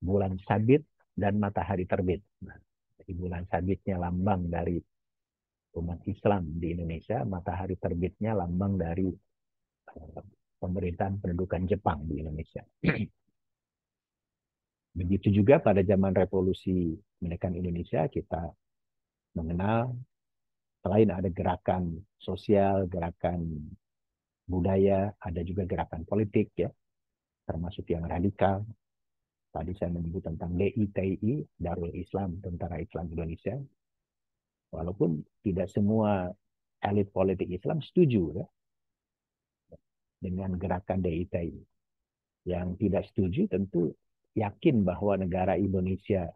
A: Bulan Sabit dan Matahari Terbit. Nah, jadi bulan sabitnya lambang dari umat Islam di Indonesia, matahari terbitnya lambang dari pemerintahan pendudukan Jepang di Indonesia. Begitu juga pada zaman revolusi kemerdekaan Indonesia, kita mengenal selain ada gerakan sosial, gerakan budaya, ada juga gerakan politik ya, termasuk yang radikal. Tadi saya menyebut tentang DITI, Darul Islam, Tentara Islam Indonesia. Walaupun tidak semua elit politik Islam setuju ya, dengan gerakan DITI. Yang tidak setuju tentu yakin bahwa negara Indonesia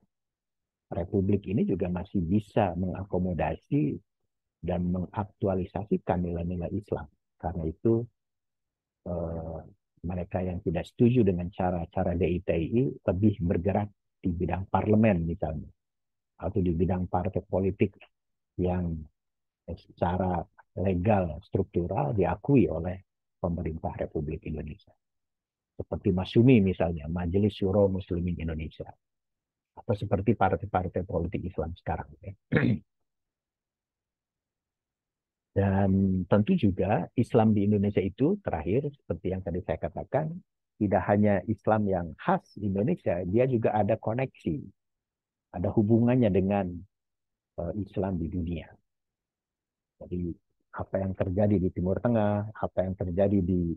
A: Republik ini juga masih bisa mengakomodasi dan mengaktualisasikan nilai-nilai Islam. Karena itu eh, mereka yang tidak setuju dengan cara-cara DITI lebih bergerak di bidang parlemen misalnya, atau di bidang partai politik yang secara legal, struktural diakui oleh pemerintah Republik Indonesia. Seperti Masyumi misalnya, Majelis Syuro Muslimin Indonesia. Atau seperti partai-partai politik Islam sekarang. Ya. Dan tentu juga Islam di Indonesia itu terakhir, seperti yang tadi saya katakan, tidak hanya Islam yang khas Indonesia, dia juga ada koneksi, ada hubungannya dengan Islam di dunia. Jadi apa yang terjadi di Timur Tengah, apa yang terjadi di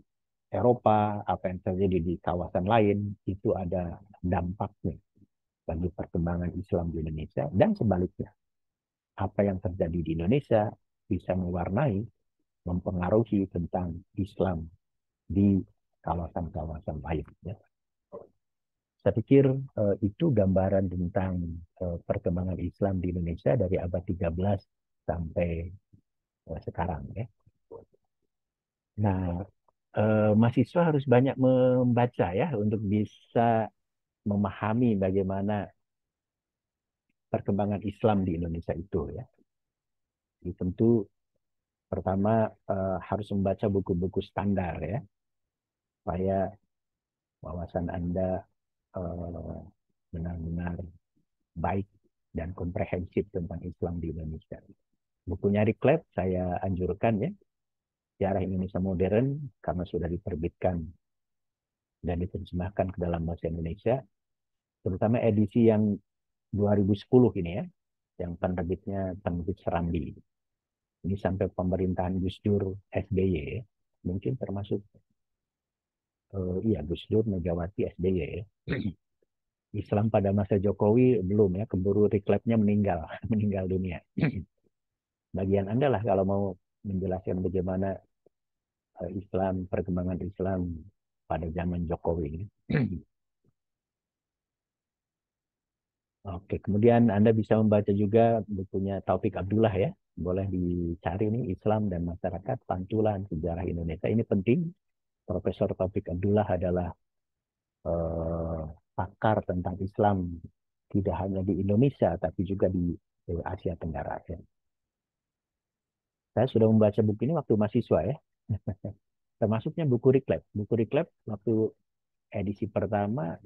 A: Eropa, apa yang terjadi di kawasan lain, itu ada dampaknya bagi perkembangan Islam di Indonesia, dan sebaliknya. Apa yang terjadi di Indonesia bisa mewarnai, mempengaruhi tentang Islam di kawasan-kawasan lain. Ya. Saya pikir itu gambaran tentang perkembangan Islam di Indonesia dari abad 13 sampai sekarang. Ya. Nah, mahasiswa harus banyak membaca ya untuk bisa memahami bagaimana perkembangan Islam di Indonesia itu ya. Jadi tentu pertama harus membaca buku-buku standar ya, supaya wawasan Anda benar-benar baik dan komprehensif tentang Islam di Indonesia. Bukunya Rick saya anjurkan ya, Sejarah Indonesia Modern, karena sudah diterbitkan dan diterjemahkan ke dalam bahasa Indonesia, terutama edisi yang 2010 ini ya, yang penerbit Serambi. Ini sampai pemerintahan Gus Dur SBY ya. Mungkin termasuk iya Gus Dur, Megawati, SBY ya. Islam pada masa Jokowi belum ya, keburu Rick-nya meninggal, meninggal dunia. Bagian Anda lah kalau mau menjelaskan bagaimana Islam, perkembangan Islam pada zaman Jokowi ini. Oke, kemudian Anda bisa membaca juga bukunya Taufik Abdullah ya. Boleh dicari nih, Islam dan Masyarakat, Pantulan Sejarah Indonesia. Ini penting. Profesor Taufik Abdullah adalah eh, pakar tentang Islam tidak hanya di Indonesia tapi juga di Asia Tenggara ya. Saya sudah membaca buku ini waktu mahasiswa ya. Termasuknya buku Reclap. Buku Reclap waktu edisi pertama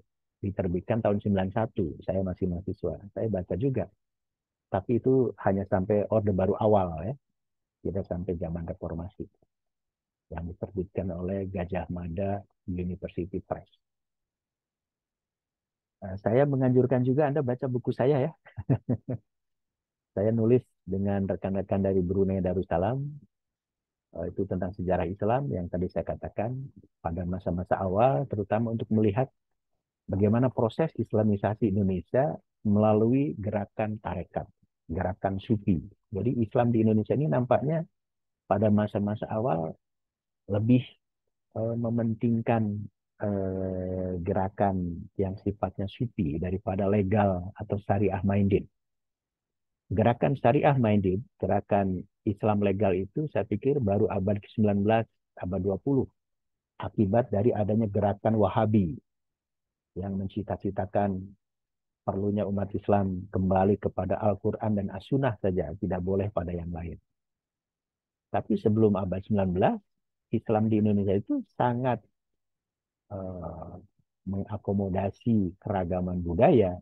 A: diterbitkan tahun 91. Saya masih mahasiswa. Saya baca juga. Tapi itu hanya sampai Orde Baru awal ya. Tidak sampai zaman reformasi. Yang diterbitkan oleh Gajah Mada University Press. Saya menganjurkan juga Anda baca buku saya ya. Saya nulis dengan rekan-rekan dari Brunei Darussalam. Itu tentang sejarah Islam yang tadi saya katakan pada masa-masa awal, terutama untuk melihat bagaimana proses Islamisasi Indonesia melalui gerakan tarekat, gerakan sufi. Jadi Islam di Indonesia ini nampaknya pada masa-masa awal lebih mementingkan gerakan yang sifatnya sufi daripada legal atau syariah minded. Gerakan syariah minded, gerakan Islam legal itu saya pikir baru abad ke-19, abad 20 akibat dari adanya gerakan Wahabi yang mencita-citakan perlunya umat Islam kembali kepada Al-Quran dan As-Sunnah saja, tidak boleh pada yang lain. Tapi sebelum abad 19, Islam di Indonesia itu sangat mengakomodasi keragaman budaya.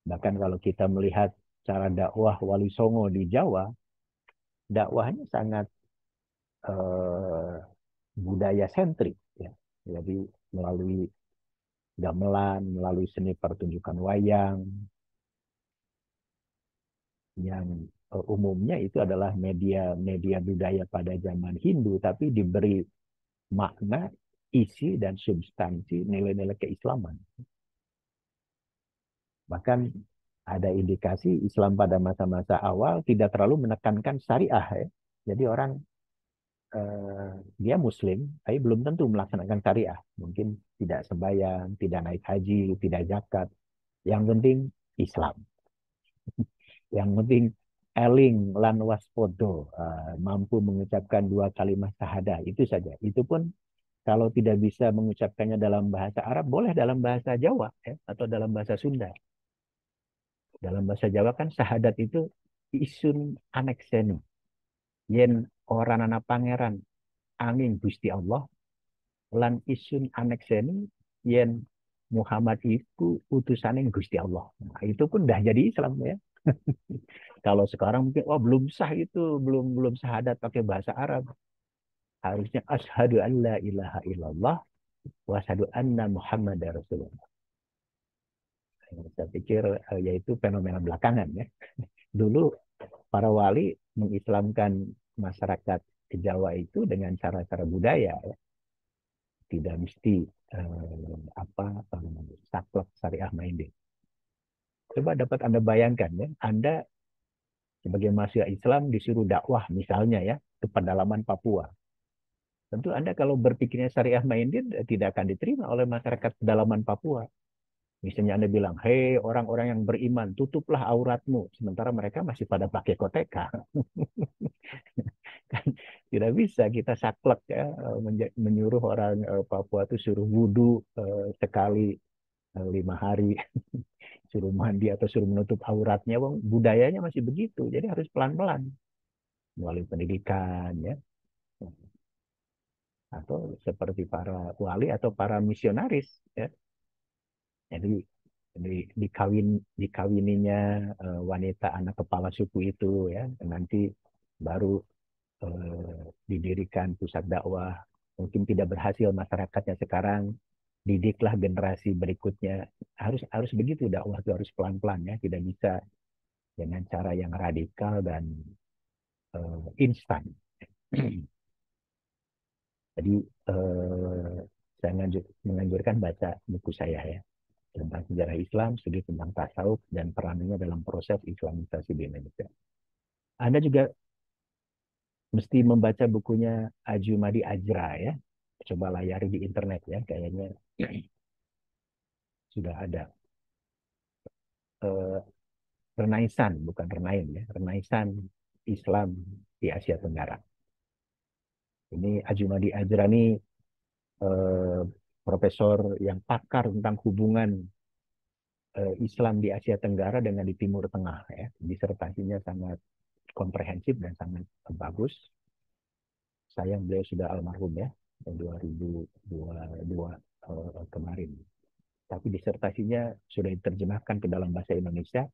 A: Bahkan kalau kita melihat cara dakwah Wali Songo di Jawa, dakwahnya sangat budaya sentrik. Ya. Jadi melalui gamelan, melalui seni pertunjukan wayang, yang umumnya itu adalah media budaya pada zaman Hindu, tapi diberi makna, isi, dan substansi nilai-nilai keislaman. Bahkan ada indikasi Islam pada masa-masa awal tidak terlalu menekankan syariah. Ya. Jadi orang dia Muslim, tapi belum tentu melaksanakan syariah. Mungkin tidak sembahyang, tidak naik haji, tidak zakat. Yang penting Islam. Yang penting eling lan waspodo, mampu mengucapkan 2 kalimat syahadah, itu saja. Itu pun kalau tidak bisa mengucapkannya dalam bahasa Arab, boleh dalam bahasa Jawa ya, atau dalam bahasa Sunda. Dalam bahasa Jawa kan syahadat itu isun anekseni. Yen orang anak pangeran angin Gusti Allah lan isun anekseni yen Muhammad itu utusaning Gusti Allah. Nah, itu pun dah jadi Islam ya. Kalau sekarang mungkin wah belum sah itu, belum syahadat pakai bahasa Arab. Harusnya asyhadu an la ilaha illallah wa asyhadu anna Muhammadar Rasulullah. Saya pikir yaitu fenomena belakangan ya. Dulu para wali mengislamkan masyarakat Jawa itu dengan cara-cara budaya ya. Tidak mesti saklek syariah minded. Coba dapat Anda bayangkan ya, Anda sebagai mahasiswa Islam disuruh dakwah misalnya ya ke pedalaman Papua. Tentu Anda kalau berpikirnya syariah minded tidak akan diterima oleh masyarakat pedalaman Papua. Misalnya Anda bilang, hei orang-orang yang beriman, tutuplah auratmu. Sementara mereka masih pada pakai koteka. Kan tidak bisa kita saklek ya, menyuruh orang Papua itu suruh wudhu sekali 5 hari, suruh mandi atau suruh menutup auratnya. Budayanya masih begitu, jadi harus pelan-pelan melalui pendidikan ya. Atau seperti para wali atau para misionaris ya. Jadi dikawininya wanita anak kepala suku itu ya, nanti baru didirikan pusat dakwah. Mungkin tidak berhasil masyarakatnya sekarang, didiklah generasi berikutnya. Harus begitu, dakwah itu harus pelan-pelan ya, tidak bisa dengan cara yang radikal dan instan. Jadi saya menganjurkan baca buku saya ya tentang sejarah Islam, studi tentang tasawuf dan perannya dalam proses Islamisasi di Indonesia. Anda juga mesti membaca bukunya Ajumadi Ajra ya. Coba layari di internet ya, kayaknya sudah ada. eh, renaisan, bukan renain ya, renaisan Islam di Asia Tenggara. Ini Ajumadi Ajrani, eh, profesor yang pakar tentang hubungan Islam di Asia Tenggara dengan di Timur Tengah ya. Disertasinya sangat komprehensif dan sangat bagus. Sayang beliau sudah almarhum ya, tahun 2022 kemarin. Tapi disertasinya sudah diterjemahkan ke dalam bahasa Indonesia.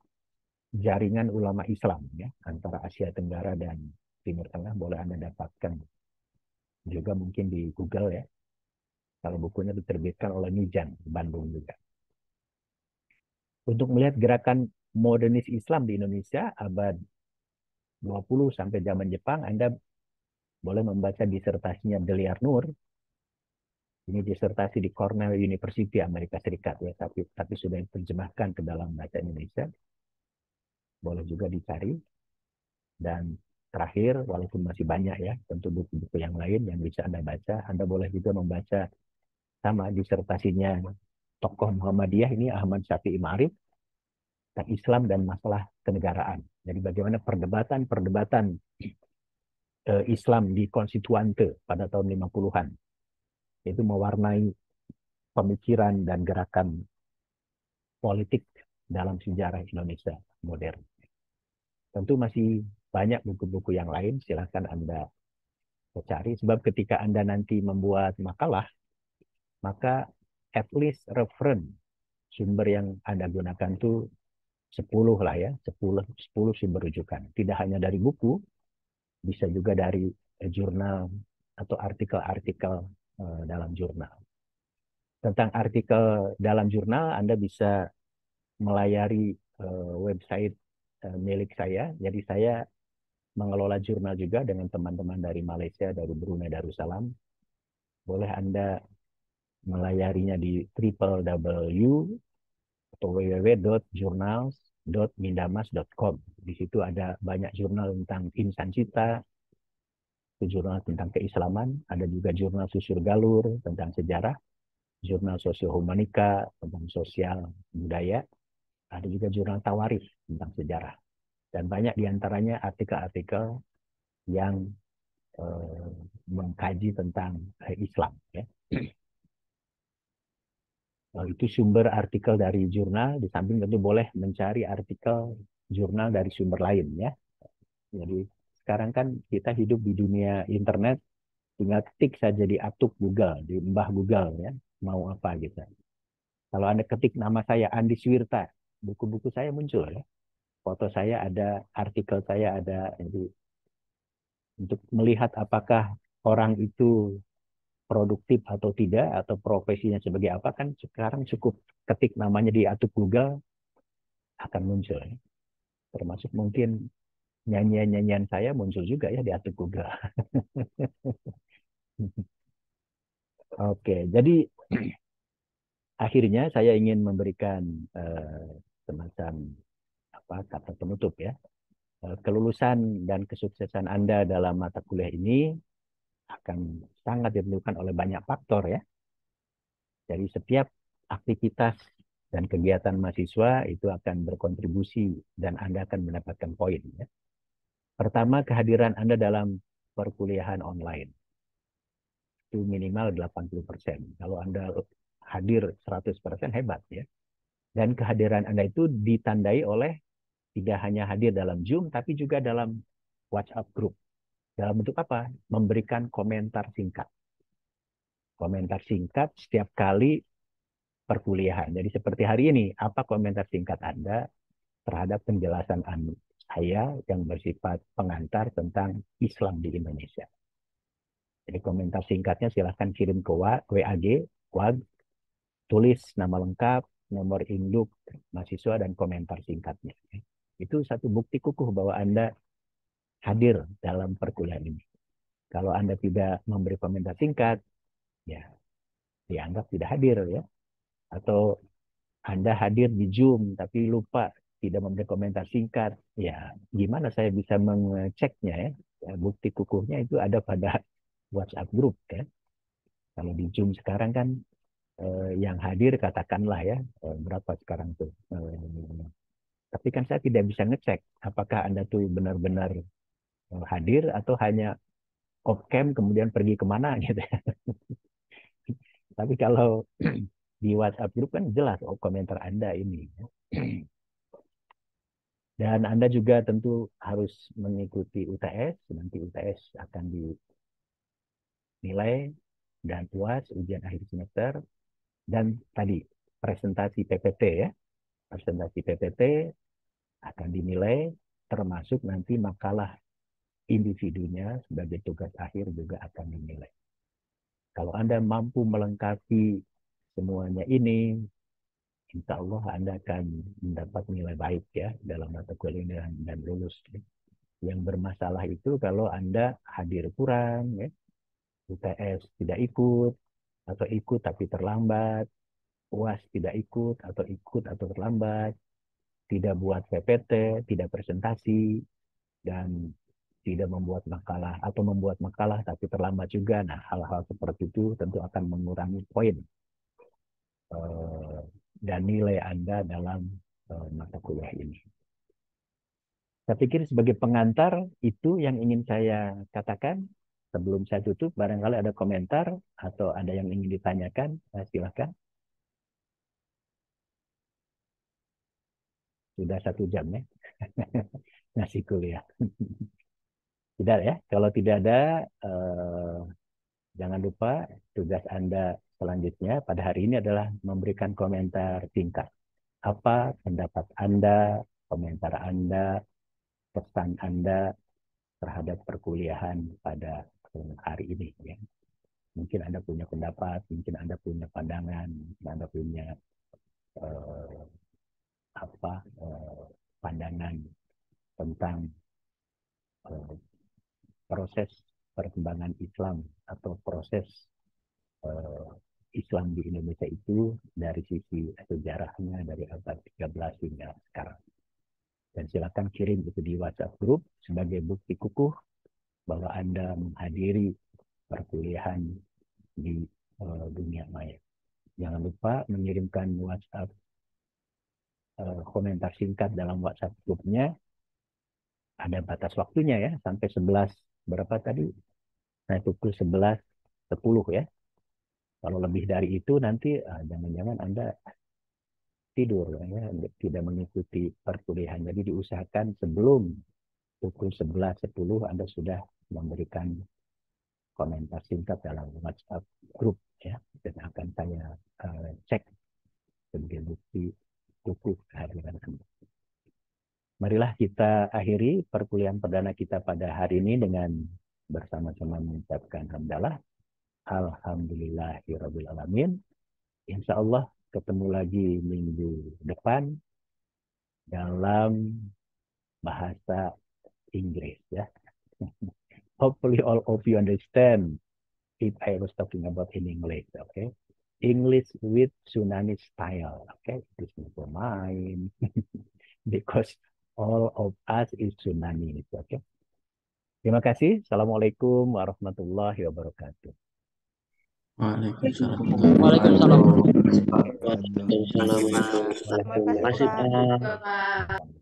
A: Jaringan ulama Islam ya, antara Asia Tenggara dan Timur Tengah, boleh Anda dapatkan juga mungkin di Google ya. Kalau bukunya diterbitkan oleh Mijan, Bandung juga. Untuk melihat gerakan modernis Islam di Indonesia abad 20 sampai zaman Jepang, Anda boleh membaca disertasinya Deliar Nur. Ini disertasi di Cornell University Amerika Serikat ya, tapi sudah diterjemahkan ke dalam bahasa Indonesia. Boleh juga dicari. Dan terakhir, walaupun masih banyak ya, tentu buku-buku yang lain yang bisa Anda baca, Anda boleh juga membaca sama disertasinya tokoh Muhammadiyah ini Ahmad Syafi'i Ma'arif tentang Islam dan masalah kenegaraan. Jadi bagaimana perdebatan Islam di Konstituante pada tahun 50-an itu mewarnai pemikiran dan gerakan politik dalam sejarah Indonesia modern. Tentu masih banyak buku-buku yang lain, silakan Anda cari, sebab ketika Anda nanti membuat makalah, maka at least reference sumber yang Anda gunakan itu 10 lah ya, 10 sumber rujukan. Tidak hanya dari buku, bisa juga dari jurnal atau artikel-artikel dalam jurnal. Tentang artikel dalam jurnal, Anda bisa melayari website milik saya. Jadi saya mengelola jurnal juga dengan teman-teman dari Malaysia, dari Brunei Darussalam. Boleh Anda melayarinya di www atau www.journals.mindamas.com. Di situ ada banyak jurnal tentang insan cita, itu jurnal tentang keislaman, ada juga jurnal susur galur tentang sejarah, jurnal sosiohumanika tentang sosial budaya, ada juga jurnal tawarikh tentang sejarah. Dan banyak diantaranya artikel-artikel yang eh, mengkaji tentang Islam. Ya. Itu sumber artikel dari jurnal, di samping tentu boleh mencari artikel jurnal dari sumber lain. Ya. Jadi sekarang kan kita hidup di dunia internet, tinggal ketik saja di atuk Google, di mbah Google ya, mau apa gitu. Kalau Anda ketik nama saya Andi Swirta, buku-buku saya muncul ya. Foto saya ada, artikel saya ada. Jadi untuk melihat apakah orang itu produktif atau tidak, atau profesinya sebagai apa, kan sekarang cukup ketik namanya di atuk Google, akan muncul. Ya. Termasuk mungkin nyanyian-nyanyian saya muncul juga ya di atuk Google. Oke, jadi akhirnya saya ingin memberikan semacam apa kata penutup ya. Kelulusan dan kesuksesan Anda dalam mata kuliah ini akan sangat ditentukan oleh banyak faktor ya. Jadi setiap aktivitas dan kegiatan mahasiswa itu akan berkontribusi dan Anda akan mendapatkan poin. Ya. Pertama, kehadiran Anda dalam perkuliahan online. Itu minimal 80%. Kalau Anda hadir 100% hebat ya. Dan kehadiran Anda itu ditandai oleh tidak hanya hadir dalam Zoom, tapi juga dalam WhatsApp group. Dalam bentuk apa? Memberikan komentar singkat. Komentar singkat setiap kali perkuliahan. Jadi seperti hari ini, apa komentar singkat Anda terhadap penjelasan saya yang bersifat pengantar tentang Islam di Indonesia? Jadi komentar singkatnya silahkan kirim ke WAG, tulis nama lengkap, nomor induk mahasiswa, dan komentar singkatnya. Itu satu bukti kukuh bahwa Anda hadir dalam perkuliahan ini. Kalau Anda tidak memberi komentar singkat, ya dianggap tidak hadir ya. Atau Anda hadir di Zoom tapi lupa tidak memberi komentar singkat, ya gimana saya bisa mengeceknya ya? Ya bukti kukuhnya itu ada pada WhatsApp group ya. Kalau di Zoom sekarang kan yang hadir katakanlah ya berapa sekarang tuh Tapi kan saya tidak bisa ngecek apakah Anda tuh benar-benar hadir atau hanya off cam kemudian pergi kemana gitu. Tapi kalau di WhatsApp grup kan jelas komentar Anda ini. Dan Anda juga tentu harus mengikuti UTS. Nanti UTS akan dinilai dan UAS, ujian akhir semester. Dan tadi presentasi PPT ya. Presentasi PPT akan dinilai termasuk nanti makalah individunya sebagai tugas akhir juga akan dinilai. Kalau Anda mampu melengkapi semuanya ini, insya Allah Anda akan mendapat nilai baik ya dalam mata kuliah dan lulus. Yang bermasalah itu kalau Anda hadir kurang, ya, UTS tidak ikut, atau ikut tapi terlambat, UAS tidak ikut atau terlambat, tidak buat PPT, tidak presentasi, dan tidak membuat makalah atau membuat makalah tapi terlambat juga. Nah, hal-hal seperti itu tentu akan mengurangi poin dan nilai Anda dalam mata kuliah ini. Saya pikir sebagai pengantar itu yang ingin saya katakan. Sebelum saya tutup, barangkali ada komentar atau ada yang ingin ditanyakan, silakan. Sudah 1 jam ya, ngasih kuliah. Tidak ya, kalau tidak ada, jangan lupa tugas Anda selanjutnya pada hari ini adalah memberikan komentar singkat. Apa pendapat Anda, komentar Anda, pesan Anda terhadap perkuliahan pada hari ini ya. Mungkin Anda punya pendapat, mungkin Anda punya pandangan, mungkin Anda punya eh, pandangan tentang eh, proses perkembangan Islam atau proses eh, Islam di Indonesia itu dari sisi sejarahnya dari abad 13 hingga sekarang. Dan silakan kirim itu di WhatsApp group sebagai bukti kukuh bahwa Anda menghadiri perkuliahan di dunia maya. Jangan lupa mengirimkan WhatsApp komentar singkat dalam WhatsApp grupnya. Ada batas waktunya ya, sampai 11 berapa tadi? Nah, pukul 11.10 ya. Kalau lebih dari itu nanti jangan-jangan Anda tidur ya, tidak mengikuti perkuliahan. Jadi diusahakan sebelum pukul 11.10 Anda sudah memberikan komentar singkat dalam WhatsApp grup ya, dan akan saya cek sebagai bukti kukuh kehadiran Anda. Marilah kita akhiri perkuliahan perdana kita pada hari ini dengan bersama-sama mengucapkan hamdalah. Alhamdulillahirabbil alamin. Insya Allah ketemu lagi minggu depan dalam bahasa Inggris ya. Hopefully all of you understand if I was talking about in English, okay? English with Tsunami style, okay? This is for mine because all of us is Tsunami, okay? Terima kasih. Assalamualaikum warahmatullahi wabarakatuh.
D: Waalaikumsalam.
C: Waalaikumsalam.
D: Waalaikumsalam.
E: Terima kasih, Pak.